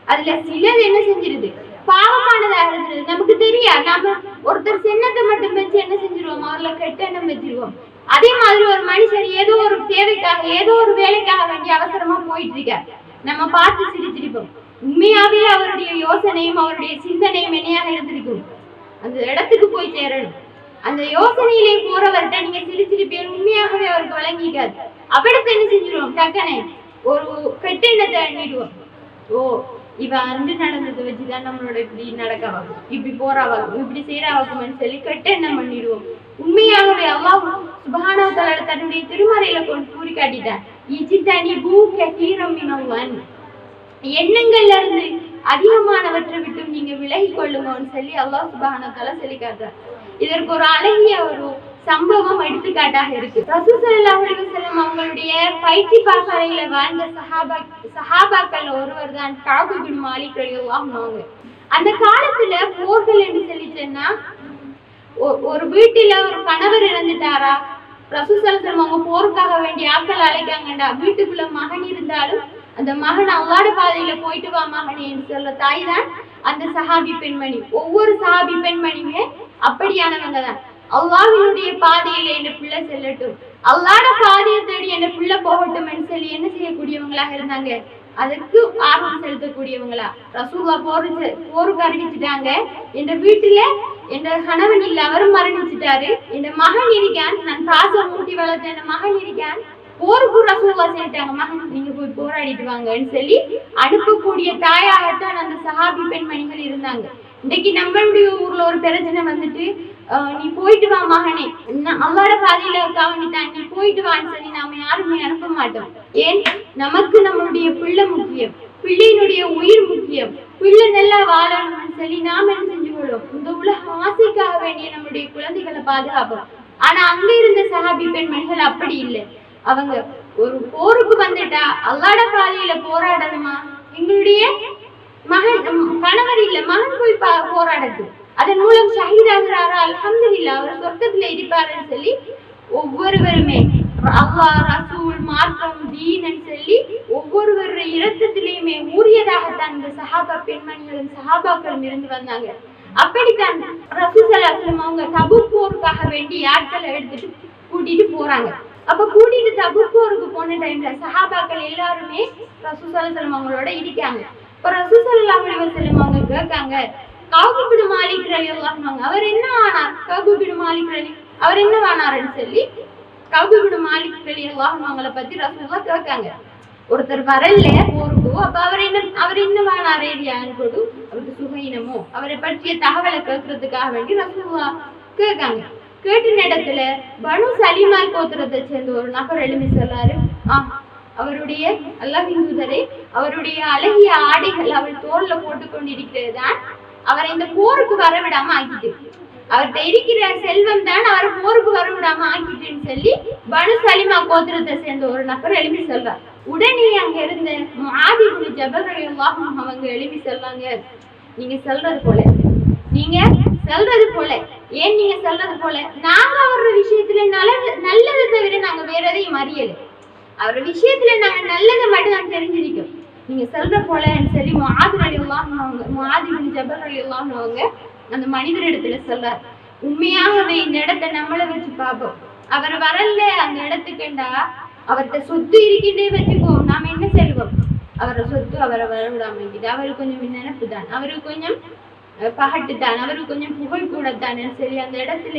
அதுல சிலது என்ன செஞ்சிருது, பாவமானதாக இருந்தது. நமக்கு தெரியா, நாம ஒருத்தர் சின்னத்தை மட்டும் வச்சு என்ன செஞ்சிருவோம், அவர்ல கெட்ட எண்ணம் வச்சிருவோம். அதே மாதிரி ஒரு மனுஷர் ஏதோ ஒரு தேவைக்காக, ஏதோ ஒரு வேலைக்காக வேண்டிய அவசரமா போயிட்டு இருக்கார், நம்ம பார்த்து சிரிச்சிருப்போம். உண்மையாவே அவருடைய யோசனையும் அவருடைய சிந்தனையும் என்னையாக இருந்திருக்கும், அந்த இடத்துக்கு போய் சேரணும். அந்த யோசனையிலே போறவர்கிட்ட நீங்க சிரிச்சிருப்பீர், உண்மையாகவே அவருக்கு வழங்கிக்காது. அப்படித்த என்ன செஞ்சிருவோம், டக்கனே ஒரு கெட்ட எண்ணத்தை எண்ணிடுவோம். ஓ இவ அன்று நடந்ததை வச்சுதான் நம்மளோட இப்படி நடக்கவாகும், இப்படி போறாவாகும், இப்படி செய்யறாவாகும்னு சொல்லி கெட்ட எண்ணம் பண்ணிடுவோம். உண்மையாகவே அல்லாஹ் சுப்ஹானஹு வ தஆலா தன்னுடைய திருமறையில கொண்டு கூறி காட்டிட்டார், இஜ்தனிபு கஸீரம் மினல், எண்ணங்கள்ல இருந்து அதிகமானவற்றை விட்டு நீங்க விலகி கொள்ளுங்கன்னு சொல்லி அல்லாஹ் சுப்ஹானஹு வ தஆலா சொல்லி காட்டுறார். இதற்கு ஒரு அழகிய ஒரு சம்பவம் எடுத்துக்காட்டாக இருக்கு. ரசூல் ஸல்லல்லாஹு அலைஹி வஸல்லம் அவங்களுடைய பயிற்சி பாசறையில வாழ்ந்த சஹாபாக்கள் ஒருவர் தான் கஅப் இப்னு மாலிக் ரலியல்லாஹு அன்ஹு. அந்த காலத்துல போர்கள் என்று சொல்லிச்சேன்னா, ஒரு வீட்டுல ஒரு கணவர் இறந்துட்டாரா, ரசூல் ஸல்லல்லாஹு அலைஹி வஸல்லம் அவங்க போருக்காக வேண்டிய ஆட்கள் அழைக்காங்கண்டா, வீட்டுக்குள்ள மகன் இருந்தாலும் அந்த மகன் அல்லாஹ்வுடைய பாதையில போயிட்டு வா மகனே என்று சொல்ற தாய் தான் அந்த சஹாபி பெண்மணி. ஒவ்வொரு சஹாபி பெண்மணியுமே அப்படியானவங்க தான். அல்லாஹ்வினுடைய பாதையில என்ன பிள்ளை செல்லட்டும், அல்லாஹ்வுடைய பாதையை தேடி என்ன பிள்ளை போகட்டும் என்று சொல்லி என்ன செய்யக்கூடியவங்களாக இருந்தாங்க, அதற்கு ஆர்வம் செலுத்தக்கூடியவங்களா. ரசூலுல்லாஹ் போருக்கு அறிவிச்சுட்டாங்க, என்ற வீட்டுல என்ற கணவன் இல்ல, அவரும் மரணிச்சுட்டாரு, என் மகன் இருக்கான், நான் பாசம் ஊட்டி வளர்த்த என் மகன் இருக்கான், போருக்கு ரசூலுல்லாஹ் சொல்லிட்டாங்க, மகன் நீங்க போய் போராடிட்டு வாங்கன்னு சொல்லி அனுப்பக்கூடிய தாயாகத்தான் அந்த சஹாபி பெண்மணிகள் இருந்தாங்க. இன்னைக்கு நம்மளுடைய ஊர்ல ஒரு பிரச்சனை வந்துட்டு, நீ போயிட்டு வா மகனே, அல்லாஹ்வுடைய பாதையில காவணிட்டான், நீ போயிட்டு வான்னு சொல்லி நாம யாருமே அனுப்ப மாட்டோம். ஏன்? நமக்கு நம்மளுடைய பிள்ளை முக்கியம், பிள்ளையினுடைய உயிர் முக்கியம், பிள்ளை நல்லா வாழணும்னு சொல்லி நாம என்ன செஞ்சு கொள்வோம், இந்த உலக ஆசைக்காக வேண்டிய நம்மளுடைய குழந்தைகளை பாதுகாப்போம். ஆனா அங்க இருந்த சஹாபி பெண்மணிகள் அப்படி இல்லை. அவங்க ஒரு போருக்கு வந்துட்டா அல்லாஹ்வுடைய பாதையில போராடணுமா, எங்களுடைய மகன் கணவர் இல்ல, மகன் போய் போராடட்டும், அதன் மூலம் ஷஹீதாகிறாரா, அல்ஹம்துலில்லாஹ் அவர் சொர்க்கத்துல இருப்பாருன்னு சொல்லி ஒவ்வொருவருமே அல்லாஹ் ரசூல் மார்க்கம் தீன்னு சொல்லி ஒவ்வொருவருடைய இரத்தத்திலேயுமே ஊறியதாகத்தான் இந்த சஹாபா பெண்மணிகளும் சஹாபாக்களும் இருந்து வந்தாங்க. அப்படித்தான் ரசூல் ஸல்லல்லாஹு அலைஹி வஸல்லம் அவங்க தபூக் போருக்காக வேண்டி ஆட்களை எடுத்துட்டு கூட்டிட்டு போறாங்க. அப்ப கூட்டிட்டு தபூக் போருக்கு போன டைம்ல சஹாபாக்கள் எல்லாருமே ரசூல் ஸல்லல்லாஹு அலைஹி வஸல்லம் அவங்களோட இருக்காங்க. இப்ப ரசூல் ஸல்லல்லாஹு அலைஹி வஸல்லம் அவங்க கேட்காங்க, கஅப் பின் மாலிக் ரலியல்லாஹு அன்ஹு அவர் என்ன ஆனார், கஅப் பின் மாலிக் அவர் என்ன ஆனாருன்னு சொல்லி கஅப் பின் மாலிக் ரலியல்லாஹு அன்ஹு அவங்கள பத்தி ரசூலுல்லாஹ் கேட்காங்க. ஒருத்தர் வரல போருக்கு, அப்ப அவர் என்ன ஆனார் ஏரியான்னு போட்டு அவருக்கு சுகையினமோ அவரை பற்றிய தகவலை கேட்கறதுக்காக வேண்டி ரசூலுல்லாஹ் கேட்காங்க. கேட்ட இடத்துல பனு சலிமா கோத்திரத்தை சேர்ந்த ஒரு நபர் எழுப்பி சொல்றாரு, அவருடைய அல்லாஹ்வின் தூதரே, அவருடைய அழகிய ஆடைகள் அவர் தோல்ல போட்டு கொண்டிருக்கிறது தான் அவரை இந்த போருக்கு வரவிடாம ஆக்கிட்டு, அவர்கிட்ட இருக்கிற செல்வம் தான் அவரை போருக்கு வரவிடாம ஆக்கிட்டுன்னு சொல்லி பனு சலிமா கோத்திரத்தை சேர்ந்த ஒரு நபர் எழுப்பி சொல்றார். உடனே அங்க இருந்த முஆத் இப்னு ஜபல் ரலியல்லாஹு அன்ஹு அவங்க எழுப்பி சொல்றாங்க, நீங்க சொல்றது போல ஏன் நீங்க சொல்றது போல நாங்க அவரோட விஷயத்துல நல்லதை தவிர நாங்க வேற எதையும் அறியல, அவரோட விஷயத்துல நாங்க நல்லதை மட்டும் தான் தெரிஞ்சிருக்கோம், நீங்க சொல்ற போலன்னு சொல்லி முஆத் இப்னு ஜபல் ரலியல்லாஹு அன்ஹு அவங்க அந்த மனிதர் இடத்துல சொல்றார். உண்மையாகவே இந்த இடத்தை நம்மள வச்சு பார்ப்போம், அவர் வரல அந்த இடத்துக்குண்டா அவர்கிட்ட சொத்து இருக்கின்றே வச்சுக்கோ, நாம என்ன செல்வோம், அவரோட சொத்து அவரை வரவிடாம இருக்குது, அவருக்கு கொஞ்சம் நினைப்பு தான், அவருக்கு கொஞ்சம் பகட்டு தான், அவருக்கு கொஞ்சம் புகழ் கூட தானே சரி அந்த இடத்துல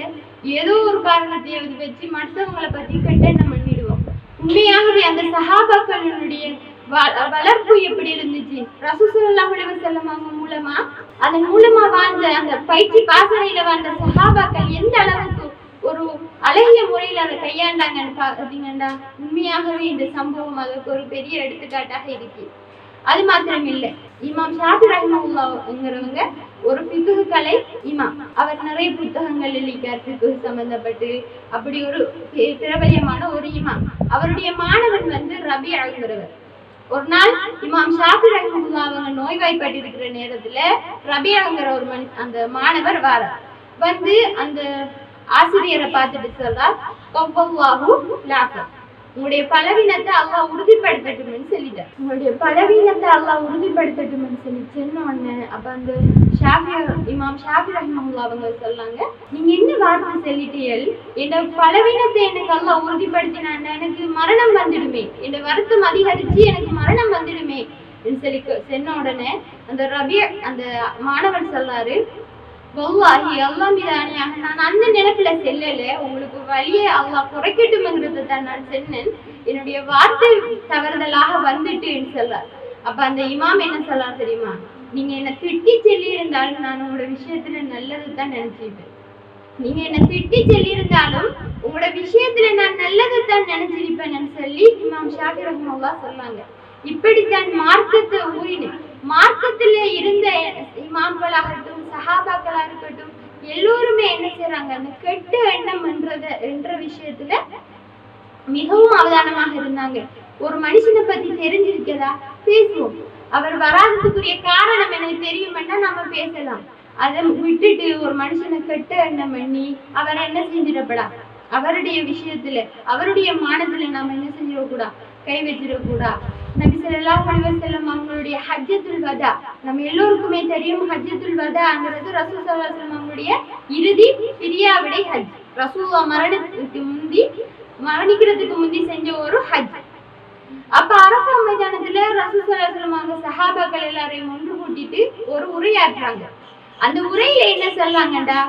ஏதோ ஒரு காரணத்தை வச்சு மற்றவங்களை பத்தி கண்டனம் பண்ணிடுவோம். உண்மையாகவே அந்த சஹாபாக்களுடைய வளர்ப்பு எப்படி இருந்துச்சு, ரசூல் ஸல்லல்லாஹு அலைஹி வஸல்லம் அவங்க மூலமா அதன் மூலமா வாழ்ந்த அந்த பயிற்சி பாசறையில வாழ்ந்த சஹாபாக்கள் எந்த அளவுக்கு ஒரு அழகிய முறையில் அதை கையாண்டாங்கன்னு பார்த்தீங்கன்னா உண்மையாகவே இந்த சம்பவம் அதுக்கு ஒரு பெரிய எடுத்துக்காட்டாக இருக்கு. அது மாத்திரம் இல்லை, இமாம் ஷாஃபி ரஹ்மத்துல்லாஹ்ங்கிறவங்க ஒரு ஃபிக்ஹ் கலை இமாம், அவர் நிறைய புத்தகங்கள் எழுதியிருக்கார் ஃபிக்ஹ் சம்பந்தப்பட்டு, அப்படி ஒரு பிரபலியமான ஒரு இமாம். அவருடைய மாணவன் வந்து ரபிஅங்கிறவர். ஒரு நாள் இமாம் ஷாஃபி ரஹ்மத்துல்லாஹ் அவங்க நோய்வாய்ப்பட்டு இருக்கிற நேரத்துல ரபிஅங்கிற ஒரு அந்த மாணவர் வந்து அந்த ஆசிரியரை பார்த்துட்டு சொல்றார், உங்களுடைய பலவீனத்தை அல்லாஹ் உறுதிப்படுத்தட்டும்னு சொல்லிட்டார். உங்களுடைய பலவீனத்தை அல்லாஹ் உறுதிப்படுத்தட்டும்னு சொல்லி சொன்ன அப்ப அந்த இமாம் ஷாஃபி ரஹ்மத்துல்லாஹ் அவங்க சொல்றாங்க, நீங்க என்ன வார்த்தை சொல்லிட்டீர்கள், என்னோட பலவீனத்தை எனக்கு அல்லாஹ் உறுதிப்படுத்தினான், எனக்கு மரணம் வந்துடுமே, என்னோட வருத்தம் அதிகரிச்சு எனக்கு மரணம் வந்துடுமே சொல்லி சொன்ன உடனே அந்த மாணவர் சொல்றாரு, வல்லாஹி அல்லாஹ் மீது ஆணையாக நான் அந்த நினைப்புல செல்லல, உங்களுக்கு வழியை அல்லாஹ் குறைக்கட்டும்ங்கிறத தான் நான் சொன்னேன், என்னுடைய வார்த்தை தவறுதலாக வந்துட்டுன்னு சொல்றார். அப்ப அந்த இமாம் என்ன சொல்றார் தெரியுமா, நீங்க என்ன திட்டி சொல்லி இருந்தாலும் நான் உங்களோட விஷயத்துல நல்லது தான் நினைச்சிருப்பேன், நீங்க என்ன திட்டி சொல்லி இருந்தாலும் உங்களோட விஷயத்துல நான் நல்லதை தான் நினைச்சிருப்பேன்னு சொல்லி இமாம் ஷாஃபி ரஹ்மத்துல்லாஹ் சொல்றாங்க. இப்படித்தான் மார்க்கத்தை ஊறினேன், மார்க்கத்துல இருந்த இமாம்களாகட்டும் சஹாபாக்களாக இருக்கட்டும் எல்லோருமே என்ன செய்யறாங்க, அந்த கெட்ட எண்ணம் என்ற விஷயத்துல மிகவும் அவதானமாக இருந்தாங்க. ஒரு மனுஷனை பத்தி தெரிஞ்சிருக்கதா பேசுவோம், அவர் வராததுக்குரிய காரணம் எனக்கு தெரியுமென்னா நம்ம பேசலாம், அதை விட்டுட்டு ஒரு மனுஷனை கெட்ட எண்ணம் பண்ணி அவரை என்ன செஞ்சிடப்படா, அவருடைய விஷயத்துல அவருடைய மானத்துல நாம என்ன செஞ்சிடக்கூடா, கை வச்சிடக்கூடா. நபி ஸல்லல்லாஹு அலைஹி வஸல்லம் அவங்களுடைய ஹஜ்ஜத்துல் வதா நம்ம எல்லோருக்குமே தெரியும். ஹஜ்ஜத்துல் வதாங்கிறது ரசூல் ஸல்லல்லாஹு அலைஹி வஸல்லம் அவங்களுடைய இறுதி பிரியாவிடை ஹஜ். ரசூலுல்லாஹ் மரணிக்கிறதுக்கு முந்தி செஞ்ச ஒரு ஹஜ். அப்ப அரஃபா மைதானத்துல ரசூல் ஸல்லல்லாஹு அலைஹி வஸல்லம் அவங்க சஹாபாக்கள் எல்லாரையும் ஒன்று கூட்டிட்டு ஒரு உரையாற்றுறாங்க. அந்த உரையில என்ன சொல்றாங்கடா,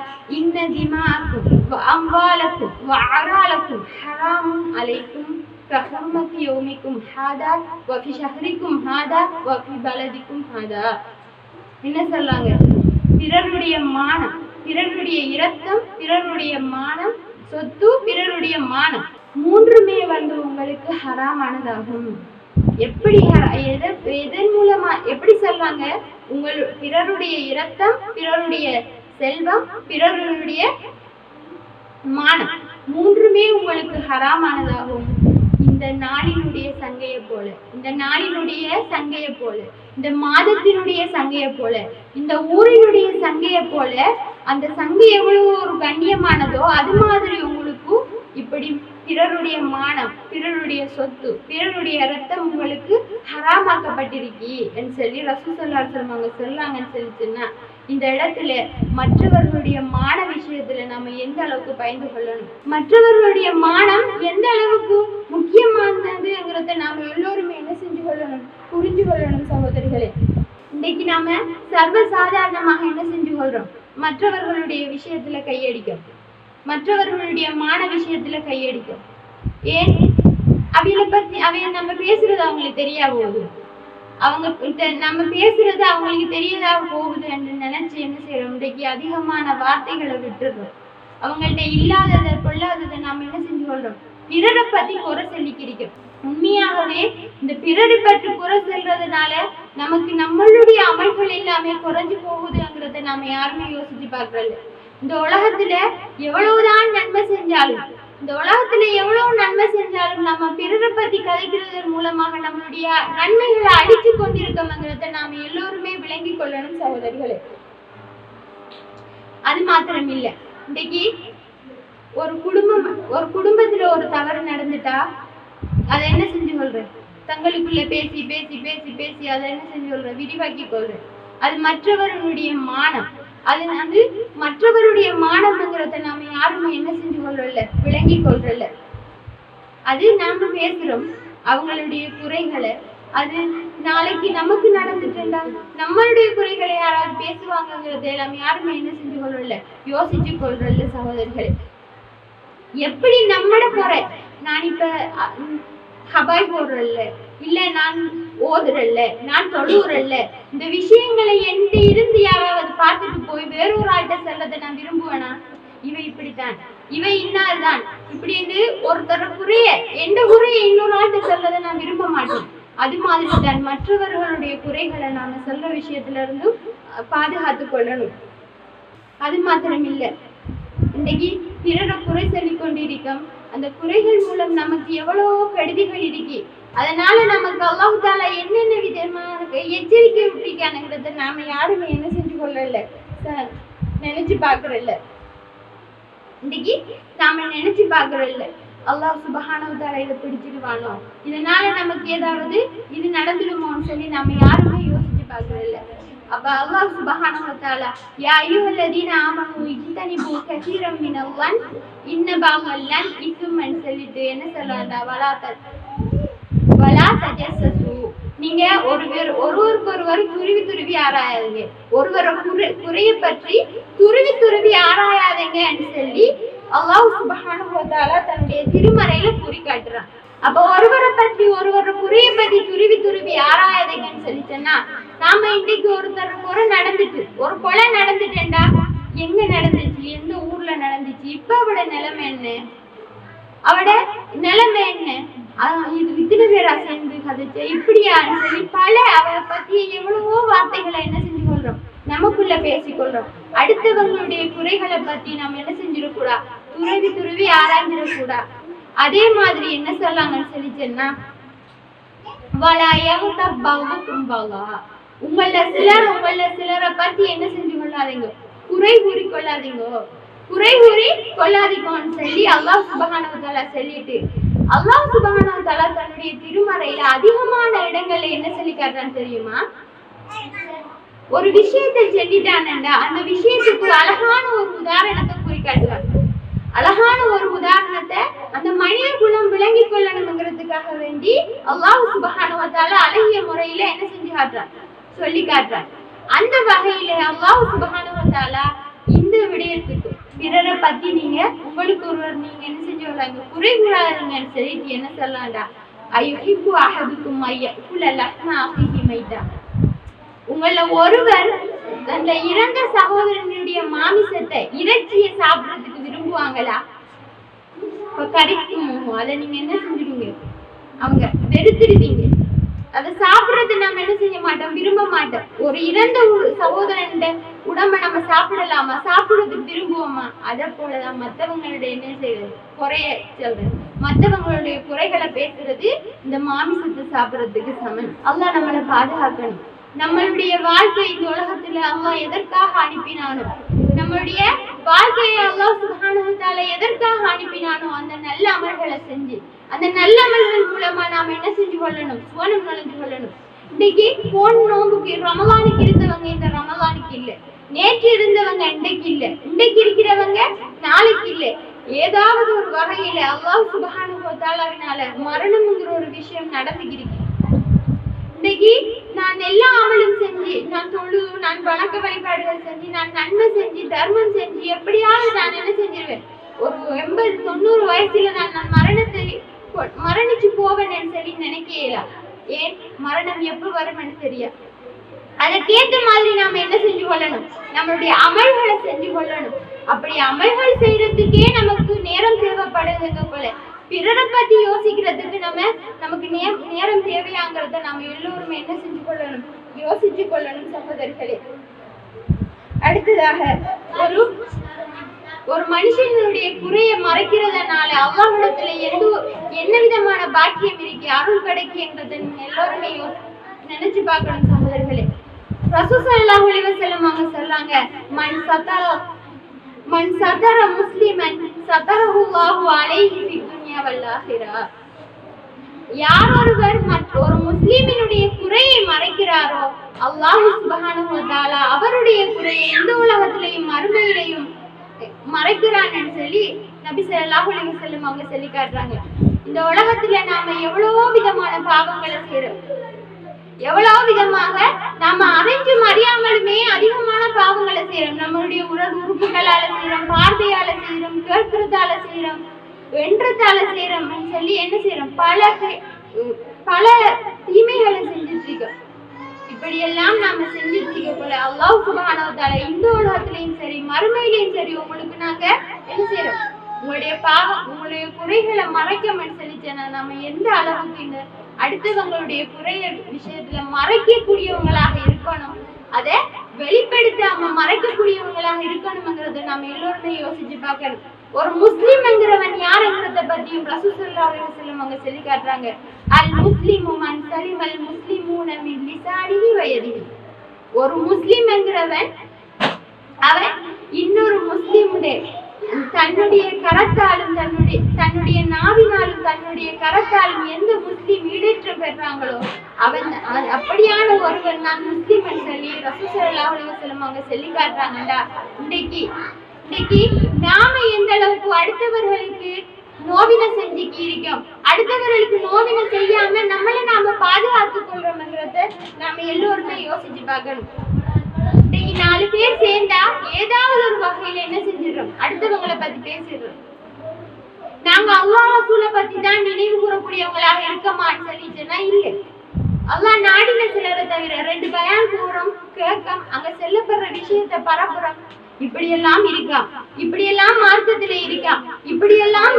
இன்ன திமாஅக்கும் வ அம்வாலக்கும் வ அராலக்கும் ஹராமுன் அலைக்கும் கஹம்மதி யௌமிக்கும் ஹாதா வ ஃபி ஷஹரிக்கும் ஹாதா வ ஃபி பலதிக்கும் ஹாதா. என்ன சொல்றாங்க, பிறருடைய மானம், பிறருடைய இரத்தம், பிறருடைய மானம், சொத்து, பிறருடைய மானம் மூன்றுமே வந்து உங்களுக்கு ஹராமானதாகும். எப்படி எதன் மூலமா எப்படி சொல்றாங்க, உங்கள் பிறருடைய இரத்தம், பிறருடைய செல்வம், பிறருடைய மானம் மூன்றுமே உங்களுக்கு ஹராமானதாகும். இந்த நாளினுடைய நாட்டினுடைய சங்கையை போல, இந்த நாளினுடைய சங்கையை போல, இந்த மாதத்தினுடைய சங்கையை போல, இந்த ஊரினுடைய சங்கையை போல, அந்த சங்கை எவ்வளவு ஒரு கண்ணியமானதோ அது மாதிரி உங்களுக்கும் இப்படி பிறருடைய மானம், பிறருடைய சொத்து, பிறருடைய ரத்தம் உங்களுக்கு ஹராமாக்கப்பட்டிருக்கி என்று சொல்லி ரசூல் ஸல்லல்லாஹு அலைஹி வஸல்லம் அவங்க சொல்லாங்கன்னு சொல்லிச்சுன்னா, இந்த இடத்துல மற்றவர்களுடைய மான விஷயத்துல நம்ம எந்த அளவுக்கு பயந்து கொள்ளணும், மற்றவர்களுடைய மானம் எந்த அளவுக்கு முக்கியமானதுங்கிறத நாம எல்லோருமே என்ன செஞ்சு கொள்ளணும், புரிஞ்சு கொள்ளணும் சகோதரிகளே. இன்னைக்கு நாம சர்வ சாதாரணமாக என்ன செஞ்சு கொள்றோம், மற்றவர்களுடைய விஷயத்துல கையடிக்கும், மற்றவர்களுடைய மான விஷயத்துல கையடிக்கும். ஏன் அவைகளை பத்தி நம்ம பேசுறது அவங்களுக்கு தெரியா போகுது, அவங்க நம்ம பேசுறது அவங்களுக்கு தெரியதா போகுது என்று நினைச்சு என்ன செய்யறோம், இன்றைக்கு அதிகமான வார்த்தைகளை விட்டுறோம். அவங்கள்ட்ட இல்லாததை கொள்ளாததை நாம என்ன செஞ்சு கொள்றோம், பிறரை பத்தி குறை சொல்லிக்கிறோம். உண்மையாகவே இந்த பிறரை பற்றி குறை சொல்றதுனால நமக்கு நம்மளுடைய அமல்கள் எல்லாமே குறைஞ்சு போகுதுங்கிறத நாம யாருமே யோசிச்சு பார்க்கறது. இந்த உலகத்துல எவ்வளவுதான் நன்மை செஞ்சாலும், இந்த உலகத்துல எவ்வளவு நன்மை செஞ்சாலும் நம்ம பிறரை பத்தி கதைக்கிறதன் மூலமாக நம்மளுடைய நன்மைகளை அடிச்சு கொண்டிருக்கோம்ங்கிறத நாம எல்லோருமே விளங்கி கொள்ளணும் சகோதரிகளே. அது மாத்திரம் இல்ல, இன்னைக்கு ஒரு குடும்பத்துல ஒரு தவறு நடந்துட்டா அதை என்ன செஞ்சு கொள்ற, தங்களுக்குள்ள பேசி பேசி பேசி பேசி அதை என்ன செஞ்சு கொள்ற, விரிவாக்கி கொள்ற. அது மற்றவர்களுடைய மானம், அது வந்து மற்றவருடைய மானம்ங்கிறத நாம யாருமே என்ன செஞ்சு கொள்றல, விளங்கி கொள்றல. அது நாம பேசுறோம் அவங்களுடைய குறைகளை, அது நாளைக்கு நமக்கு நடந்துட்டுண்டா நம்மளுடைய குறைகளை யாராவது பேசுவாங்கிறத எல்லாம் யாருமே என்ன செஞ்சு கொள்றல, யோசிச்சு கொள்றல சகோதரிகளே. எப்படி நம்மட குறை, நான் இப்ப ஹபாய் போடுறல்ல, இல்ல நான் ஓதுறல்ல, நான் தொழுறல்ல, இந்த விஷயங்களை என்கிட்ட இருந்து யாராவது பார்த்துட்டு போய் வேறொரு ஆள்கிட்ட செல்லதை நான் விரும்புவேனா, இவ இப்படித்தான், இவ இன்னால்தான் இப்படின்னு ஒருத்தர குறைய எந்த குறைய இன்னொரு ஆள்கிட்ட செல்லதை நான் விரும்ப மாட்டேன். அது மாதிரி தான் மற்றவர்களுடைய குறைகளை நாம சொல்ற விஷயத்துல இருந்தும் பாதுகாத்து கொள்ளணும். அது மாத்திரம் இல்லை, இன்னைக்கு பிறரை குறை சொல்லி கொண்டிருக்கோம், அந்த குறைகள் மூலம் நமக்கு எவ்வளவோ கெடுதிகள் இருக்கு. அதனால நமக்கு அல்லாஹ் தஆலா என்னென்ன விதமான எச்சரிக்கை விட்டிருக்கானுங்கிறத நாம யாருமே என்ன செஞ்சு கொள்ளல, நினைச்சு பாக்குறல்ல. இன்னைக்கு நாம நினைச்சு பாக்குறல்ல, அல்லாஹ் சுப்ஹானஹு வ தஆலா இதை பிடிச்சிடுவானோ, இதனால நமக்கு ஏதாவது இது நடந்துடுமோன்னு சொல்லி நாம யாருமே யோசிச்சு பாக்குறல்ல. அப்ப அல்லாஹ் சுப்ஹானஹு வ தஆலா யா அய்யுஹல்லதீன ஆமனூ இஜ்தனிபூ கஸீரம் மினல் ஸன் இன்ன பஅல் லன் இஸ்மன் சொல்லிட்டு என்ன சொல்றாண்டா, வலா தஜஸ்ஸு, நீங்க ஒருவருக்கொருவர் துருவி ஆராயாதீங்க, ஒருவரோட குறைய பற்றி துருவி ஆராயாதீங்கன்னு சொல்லி அல்லாஹ் சுப்ஹானஹு வ தஆலா தன்னுடைய திருமறையில கூறி காட்டுறான். அப்ப ஒருவரை பற்றி ஒருவரோட குறைய பற்றி துருவி ஆராயாதீங்கன்னு சொல்லிச்சேன்னா, நாம இன்னைக்கு ஒருத்தர் குறை நடந்துட்டு, ஒரு கொலை நடந்துட்டேன்டா, எங்க நடந்துச்சு, எந்த ஊர்ல நடந்துச்சு, இப்ப அவட நிலைமை என்ன, அவட நிலைமை என்ன, இது இத்தனை பேரா சேர்ந்து கதைச்ச இப்படியான்னு சொல்லி பல அவளை பத்தி எவ்வளவோ வார்த்தைகளை என்ன செஞ்சு கொள்றோம், நமக்குள்ள பேசிக்கொள்றோம். அடுத்தவங்களுடைய குறைகளை பத்தி நம்ம என்ன செஞ்சிடக்கூடா, துருவி ஆராய்ஞ்சிடக்கூடா. அதே மாதிரி என்ன சொல்லாங்கன்னு சொல்லிச்சேன்னா, உங்கள சிலரை பத்தி என்ன செஞ்சு கொள்ளாதீங்க, குறை கூறி கொள்ளாதீங்கன்னு சொல்லி அல்லாஹ் சுப்ஹானஹு வ தஆலா சொல்லிட்டு, அல்லாஹ் சுப்ஹானஹு வ தஆலா தன்னுடைய திருமறையில அதிகமான இடங்கள்ல என்ன சொல்லி காட்டுறான்னு தெரியுமா, ஒரு விஷயத்தை சொல்லிட்டானண்டா அந்த விஷயத்துக்கு அழகான ஒரு உதாரணத்தை கூறி காட்டுவாங்க. அழகான ஒரு உதாரணத்தை அந்த மனித குலம் விளங்கி கொள்ளணுங்கிறதுக்காக வேண்டி அல்லாஹ் சுப்ஹானஹு வ தஆலா அழகிய முறையில என்ன செஞ்சு காட்டுறான், சொல்லி காட்டுறான். அந்த வகையில அல்லாஹ் சுப்ஹானஹு வ தஆலா இந்த விடயத்துக்கு பிறரை பத்தி நீங்க உங்களுக்கு ஒருவர் நீங்க என்ன செஞ்சு வர்றாங்க, குறை கூறாதீங்கன்னு சொல்லிட்டு என்ன சொல்லலாம்டா, அய்யுஹிப்பு அஹதுக்கும் ஐயகுல லஹ்ம அஹீஹி மைதா, உங்கள ஒருவர் அந்த இறந்த சகோதரனுடைய மாமிசத்தை இறைச்சியை சாப்பிடுறதுக்கு விரும்புவாங்களா, கிடைக்கும், அதை நீங்க என்ன செஞ்சிடுவீங்க, அவங்க வெறுத்துடுவீங்க. அதை சாப்பிடுறது நம்ம என்ன செய்ய மாட்டோம், விரும்ப மாட்டோம். ஒரு இறந்த சகோதரன் உடம்ப நம்ம சாப்பிடலாமா, சாப்பிடுறதுக்கு விரும்புவோமா, அதை போலதான் மற்றவங்களுடைய என்ன செய்யறது, குறைய சொல்றது, மற்றவங்களுடைய குறைகளை பேசுறது இந்த மாமிசத்தை சாப்பிடுறதுக்கு சமன். அல்லாஹ் நம்மளை பாதுகாக்கணும். நம்மளுடைய வாழ்க்கை இந்த உலகத்துல அல்லாஹ் எதற்காக அனுப்பினானோ, நம்மளுடைய வாழ்க்கையை அல்லாஹ் சுப்ஹானஹு வ தஆலா எதற்காக அனுப்பினானோ அந்த நல்ல அமல்களை செஞ்சு, அந்த நல்ல அமல்கள் மூலமா நாம என்ன செஞ்சு கொள்ளணும்? சுவனம் நுழைஞ்சு கொள்ளணும். இன்னைக்கு போன் நோம்புக்கு ரமலானுக்கு இருந்தவங்க இந்த ரமலானுக்கு இல்லை, நேற்று இருந்தவங்க இன்றைக்கு இல்லை, இன்றைக்கு இருக்கிறவங்க நாளைக்கு இல்லை. ஏதாவது ஒரு வகையில அல்லாஹ் சுப்ஹானஹு வ தஆலாவினால மரணம்ங்கிற ஒரு விஷயம் நடந்துகிருக்கு. இன்னைக்கு நான் எல்லா அமலும் செஞ்சு, நான் தொழு, நான் வணக்க வழிபாடுகள் செஞ்சு, நான் நன்மை செஞ்சு, தர்மம் செஞ்சு, எப்படியாவது நான் என்ன செஞ்சிருவேன், ஒரு 80-90 வயசுல நான் மரணிச்சு போவேன்னு சொல்லி நினைக்கல. ஏன்? மரணம் எப்ப வரும்னு தெரியாது. அதற்கேற்ற மாதிரி நாம என்ன செஞ்சு கொள்ளணும்? நம்மளுடைய அமல்களை செஞ்சு கொள்ளணும். அப்படி அமல்கள் செய்யறதுக்கே நமக்கு நேரம் தேவைப்படுதுங்க போல, பிறரை பத்தி யோசிக்கிறதுக்கு நமக்கு நேரம் தேவையாங்கிறத நாம எல்லோருமே என்ன செஞ்சு கொள்ளணும்? யோசிச்சு கொள்ளணும் சகோதரர்களே. அடுத்ததாக ஒரு மனுஷனுடைய குறைய மறைக்கிறதுனால அல்லாஹ்விடத்துல என்ன விதமான பாக்கியம் இருக்கு, அருள் கிடைக்குங்கிறத எல்லோருமே நினைச்சு பார்க்கணும் சகோதரர்களே. ரசூல் ஸல்லல்லாஹு அலைஹி வஸல்லம் அவங்க சொல்றாங்க, மன் சதர முஸ்லிமன் சதரஹுல்லாஹு அலைஹி ஃபித் துன்யா வல் ஆখিরা. யார் ஒருவர் மற்றொரு முஸ்லிமினுடைய குறையை மறைக்கிறாரோ அல்லாஹ் சுப்ஹானஹு வ தஆலா அவருடைய குறையை இந்த உலகத்திலேயும் மறுமையிலேயும் மறைக்கிறான்னு சொல்லி நபி ஸல்லல்லாஹு அலைஹி வஸல்லம் அவங்க சொல்லி காட்டுறாங்க. இந்த உலகத்துல நாம எவ்வளவோ விதமான பாவங்களை செய்றோம், எவ்வளவு விதமாக நாம அறிஞ்சும் அறியாமலுமே அதிகமான பாவங்களை செய்யறோம். நம்மளுடைய உடல் உறுப்புகளால செய்யறோம், பார்வையால செய்யறோம், கேட்கறதால செய்யறோம், வென்றதால செய்யறோம் சொல்லி என்ன செய்யறோம்? பல தீமைகளை செஞ்சுட்டு இருக்கோம். இப்படியெல்லாம் நாம செஞ்சுட்டு இருக்க போல அல்லாஹ் சுப்ஹானஹு வ தஆலா இந்த உலகத்திலையும் சரி மறுமையிலையும் சரி உங்களுக்கு நாங்க என்ன செய்யறோம்? உங்களுடைய பாவம், உங்களுடைய குறைகளை மறைக்கணும்னு சொல்லிச்சேன்னா நம்ம எந்த அளவுக்கு இந்த அடுத்தவங்களுடைய குறைய விஷயத்துல மறைக்கக்கூடியவங்களாக இருக்கணும், அதை வெளிப்படுத்தாம மறைக்கக்கூடியவங்களாக இருக்கணும்ங்கிறத நம்ம எல்லோருமே யோசிச்சு பார்க்கணும். ஒரு முஸ்லிம்ங்கிறவன் யாருங்கிறத பத்தியும் ரசூல் ஸல்லல்லாஹு அலைஹி வஸல்லம் அவங்க சொல்லி காட்டுறாங்க, அல் முஸ்லிமு மன் சலிமல் முஸ்லிமூன மின் லிசானிஹி வ யதிஹி. ஒரு முஸ்லிம்ங்கிறவன் அவன் இன்னொரு முஸ்லிமுடைய தன்னுடைய கரத்தாலும் தன்னுடைய நாவினாலும் தன்னுடைய கரத்தாலும் எந்த முஸ்லிம் ஈடேற்றம் பெறாங்களோ அவன் அப்படியான ஒருவன் நான் முஸ்லிம் சொல்லி ரசூல் ஸல்லல்லாஹு அலைஹி வஸல்லம் அவங்க சொல்லி காட்டுறாங்கடா. இன்னைக்கு நாம எந்த அளவுக்கு அடுத்தவர்களுக்கு நோவினை செஞ்சுக்கி இருக்கோம், அடுத்தவர்களுக்கு நோவினை செய்யாம நம்மளை நாம பாதுகாத்துக் கொள்றோம்ங்கிறத நாம எல்லோருமே யோசிச்சு பார்க்கணும். இன்னைக்கு 4 பேர் சேர்ந்தா ஏதாவது ஒரு வகையில என்ன செஞ்சிடறோம்? அடுத்தவங்களை பத்தி பேசிடுறோம். நாங்க அல்லாஹ் ரசூலை பத்தி தான் நினைவு கூறக்கூடியவங்களாக இருக்கமான்னு சொல்லிச்சுன்னா இல்லை. அல்லாஹ் நாடின சிலரை தவிர 2 பயான் கூறோம், கேட்கம், அங்க செல்லப்படுற விஷயத்தை பரப்புறோம். இப்படியெல்லாம் இருக்காம், இப்படியெல்லாம் மார்க்கத்துல இருக்காம், இப்படியெல்லாம்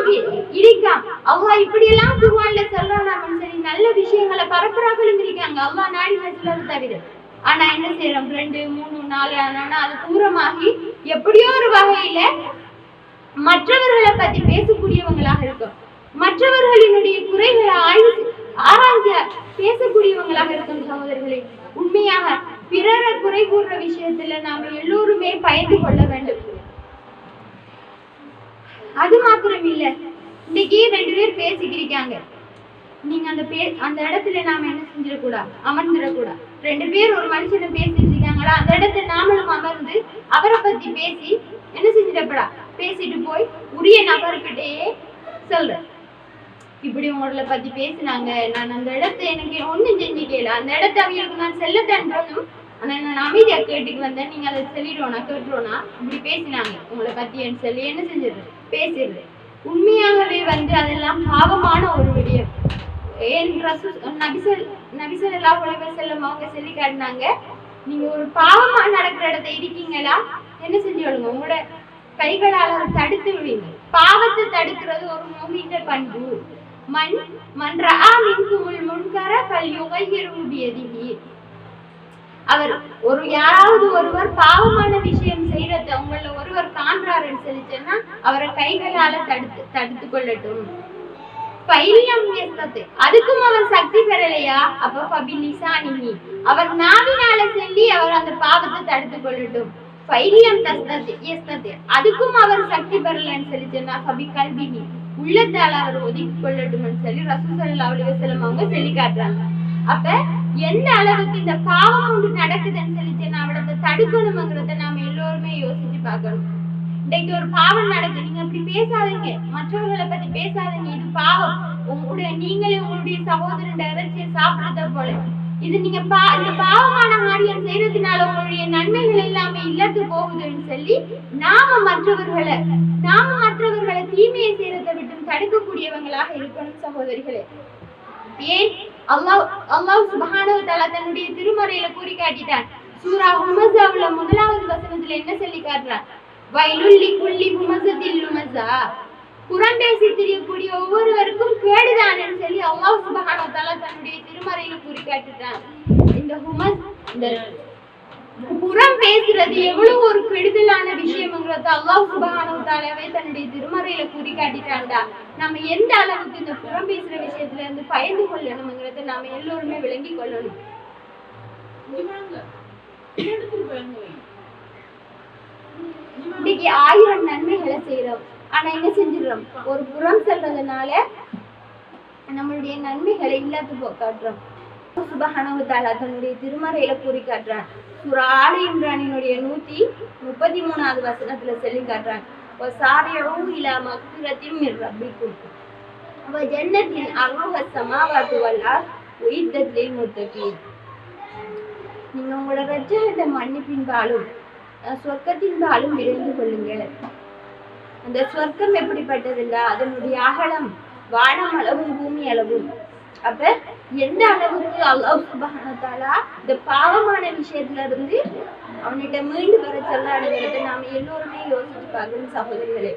இருக்காம், அல்லாஹ் இப்படியெல்லாம் குர்ஆன்ல சொல்றான்னு சரி நல்ல விஷயங்களை பரப்புறாங்களும் இருக்காங்க அல்லாஹ் நாடின சிலரை தவிர. ஆனா என்ன செய்யறோம்? 2, 3, 4 ஆனா அது தூரமாகி எப்படியோ ஒரு வகையில மற்றவர்களை பத்தி பேசக்கூடியவங்களாக இருக்கும், மற்றவர்களினுடைய குறைகளை ஆராய்ஞ்ச பேசக்கூடியவங்களாக இருக்கும். சகோதரர்களே, உண்மையாக பிறரை குறை கூறுற விஷயத்துல நாம எல்லோருமே பயந்து கொள்ள வேண்டும். அது மாத்திரம் இல்ல, இன்னைக்கு 2 பேர் பேசிக்கிருக்காங்க, நீங்க அந்த இடத்துல நாம என்ன செஞ்சிடக்கூடாது? அமர்ந்துடக்கூடாது. 2 பேர் ஒரு மனுஷனை பேசிட்டு இருக்காங்களா, அந்த இடத்துல நாமளும் அமர்ந்து அவரை பத்தி பேசி என்ன செஞ்சிடப்படா? பேசிட்டு போய் உரிய நபர்கிட்டே சொல்ற, இப்படி உங்களை பத்தி பேசினாங்க, நான் அந்த இடத்த எனக்கு ஒண்ணும் செஞ்சுக்கல, அந்த இடத்த அவங்களுக்கு நான் செல்லத்தான் தோணும், ஆனா நான் அமைதியா கேட்டுக்கு வந்தேன், நீங்க அதை சொல்லிடுவோனா கேட்டுருவோனா இப்படி பேசினாங்க உங்களை பத்தின்னு சொல்லி என்ன செஞ்சிடுறது? பேசிடுறது. உண்மையாகவே அதெல்லாம் பாவமான ஒரு விடயம். நபி ஸல்லல்லாஹு அலைஹி வஸல்லம் அவங்க சொல்லி காட்டினாங்க, நீங்க ஒரு பாவமா நடக்கிற இடத்த இருக்கீங்களா என்ன செஞ்சு விடுங்க, உங்களோட கைகளால தடுத்து விடுங்க. பாவத்தை தடுக்கிறது ஒரு முஃமின் பண்பு. மன் ரஆ மின்குமுல் முன்கர ஃபல்யுகையிரு பியதிஹி. யாராவது ஒருவர் பாவமான விஷயம் செய்யறத உங்கள ஒருவர் காண்றாருன்னு சொல்லிச்சேன்னா அவரை கைகளால தடுத்து கொள்ளட்டும். அதுக்கும் அவர் சக்தி பெறலையா? அப்ப ஃபபிலிசானிஹி, அவர் நாவினால சொல்லி அவர் அந்த பாவத்தை தடுத்து கொள்ளட்டும். அதுக்கும் அவர் சக்தி பெறலன்னு சொல்லி சொன்னா ஃபபி கல்பிஹி, உள்ளத்தால அவர் ஒதுக்கி கொள்ளட்டும் சொல்லி ரசூல் ஸல்லல்லாஹு அலைஹி வஸல்லம் அவங்க சொல்லி காட்டுறாங்க. அப்ப எந்த அளவுக்கு இந்த பாவம் ஒன்று நடக்குதுன்னு சொல்லி சொன்னா அவரை தடுக்கணுங்கிறத நாம எல்லோருமே யோசிச்சு பார்க்கணும். இன்னைக்கு ஒரு பாவம் நடக்குது, நீங்க அப்படி பேசாதீங்க, மற்றவர்களை பத்தி பேசாதீங்க, இது பாவம். நீங்களே உங்களுடைய சகோதரன் இறைச்சியை சாப்பிடுறத போல இது நீங்க இந்த பாவமான காரியம் செய்யறதுனால உங்களுடைய நன்மைகள் எல்லாமே இல்லத்து போகுதுன்னு சொல்லி நாம மற்றவர்களை தீமையை செய்யறதை விட்டு தடுக்கக்கூடியவங்களாக இருக்கணும் சகோதரிகளே. ஏன் அல்லாஹ் சுப்ஹானஹு வ தஆலா தன்னுடைய திருமறையில கூறி காட்டிட்டான். சூரா ஹுமஸாவுல 1வது வசனத்துல என்ன சொல்லி காட்டுறான்? வைலுல் லிகுல்லி ஹுமஸத்தில் லுமஸா, புறம் பேசி திரியக்கூடிய ஒவ்வொருவருக்கும் கேடுதான்னு சொல்லி அல்லாஹ் சுப்ஹானஹு வ தஆலா தன்னுடைய திருமறையில கூறி காட்டுறான். இந்த புறம் பேசுறது எவ்வளவு ஒரு கெடுதலான விஷயம்ங்கிறத அல்லாஹ் சுப்ஹானஹு வ தஆலாவே தன்னுடைய திருமறையில கூறி காட்டிட்டான்டா. நம்ம எந்த அளவுக்கு இந்த புறம் பேசுற விஷயத்துல இருந்து பயந்து கொள்ளணும்ங்கிறத நாம எல்லோருமே விளங்கி கொள்ளணும். இன்னைக்கு 1000 நன்மைகளை செய்யறோம், ஆனா என்ன செஞ்சிடறோம்? ஒரு புறம் சொல்றதுனால நம்மளுடைய நன்மைகளை இல்லாத காட்டுறோம். சுப்ஹானஹு வ தஆலா தன்னுடைய திருமறையில கூறி காட்டுறான். சூரா ஆல இம்ரானினுடைய 133வது வசனத்துல சொல்லி காட்டுறான். வஸாரிஉ இலா மக்ஃபிரத்தின் மின் ரப்பிக்கும் வ ஜன்னத்தின் அர்துஹா ஸமாவாத்து வல் அர்த் உஇத்தத் லில் முத்தகீன். நீங்க உங்களோட ரட்சகரின் மன்னிப்பின்பாலும் சொர்க்கத்தின்பாலும் விரைந்து கொள்ளுங்க. அந்த சொர்க்கம் எப்படிப்பட்டதுண்டா, அதனுடைய அகலம் வானம் அளவும் பூமி அளவும். அப்ப எந்த அளவுக்கு அல்லாஹ் சுப்ஹானஹு வ தஆலா இந்த பாவமான விஷயத்துல இருந்து அவன்கிட்ட மீண்டு வர சொல்லாடுங்கிறத நாம எல்லோருமே யோசிச்சு பார்க்கணும் சகோதரிகளே.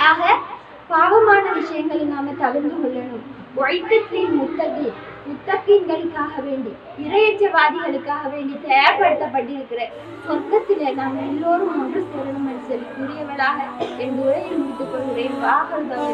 ஆக பாவமான விஷயங்களை நாம தவிர்த்து கொள்ளணும். முத்தகீன்களுக்காக வேண்டி, இறையச்சவாதிகளுக்காக வேண்டி தயார்படுத்தப்பட்டிருக்கிற சொர்க்கத்தில நாம் எல்லோரும் ஒன்று சேரணும் என்று சொல்லி கூறியவளாக என் உரையை முடித்துக் கொள்கிறேன். வாகனம்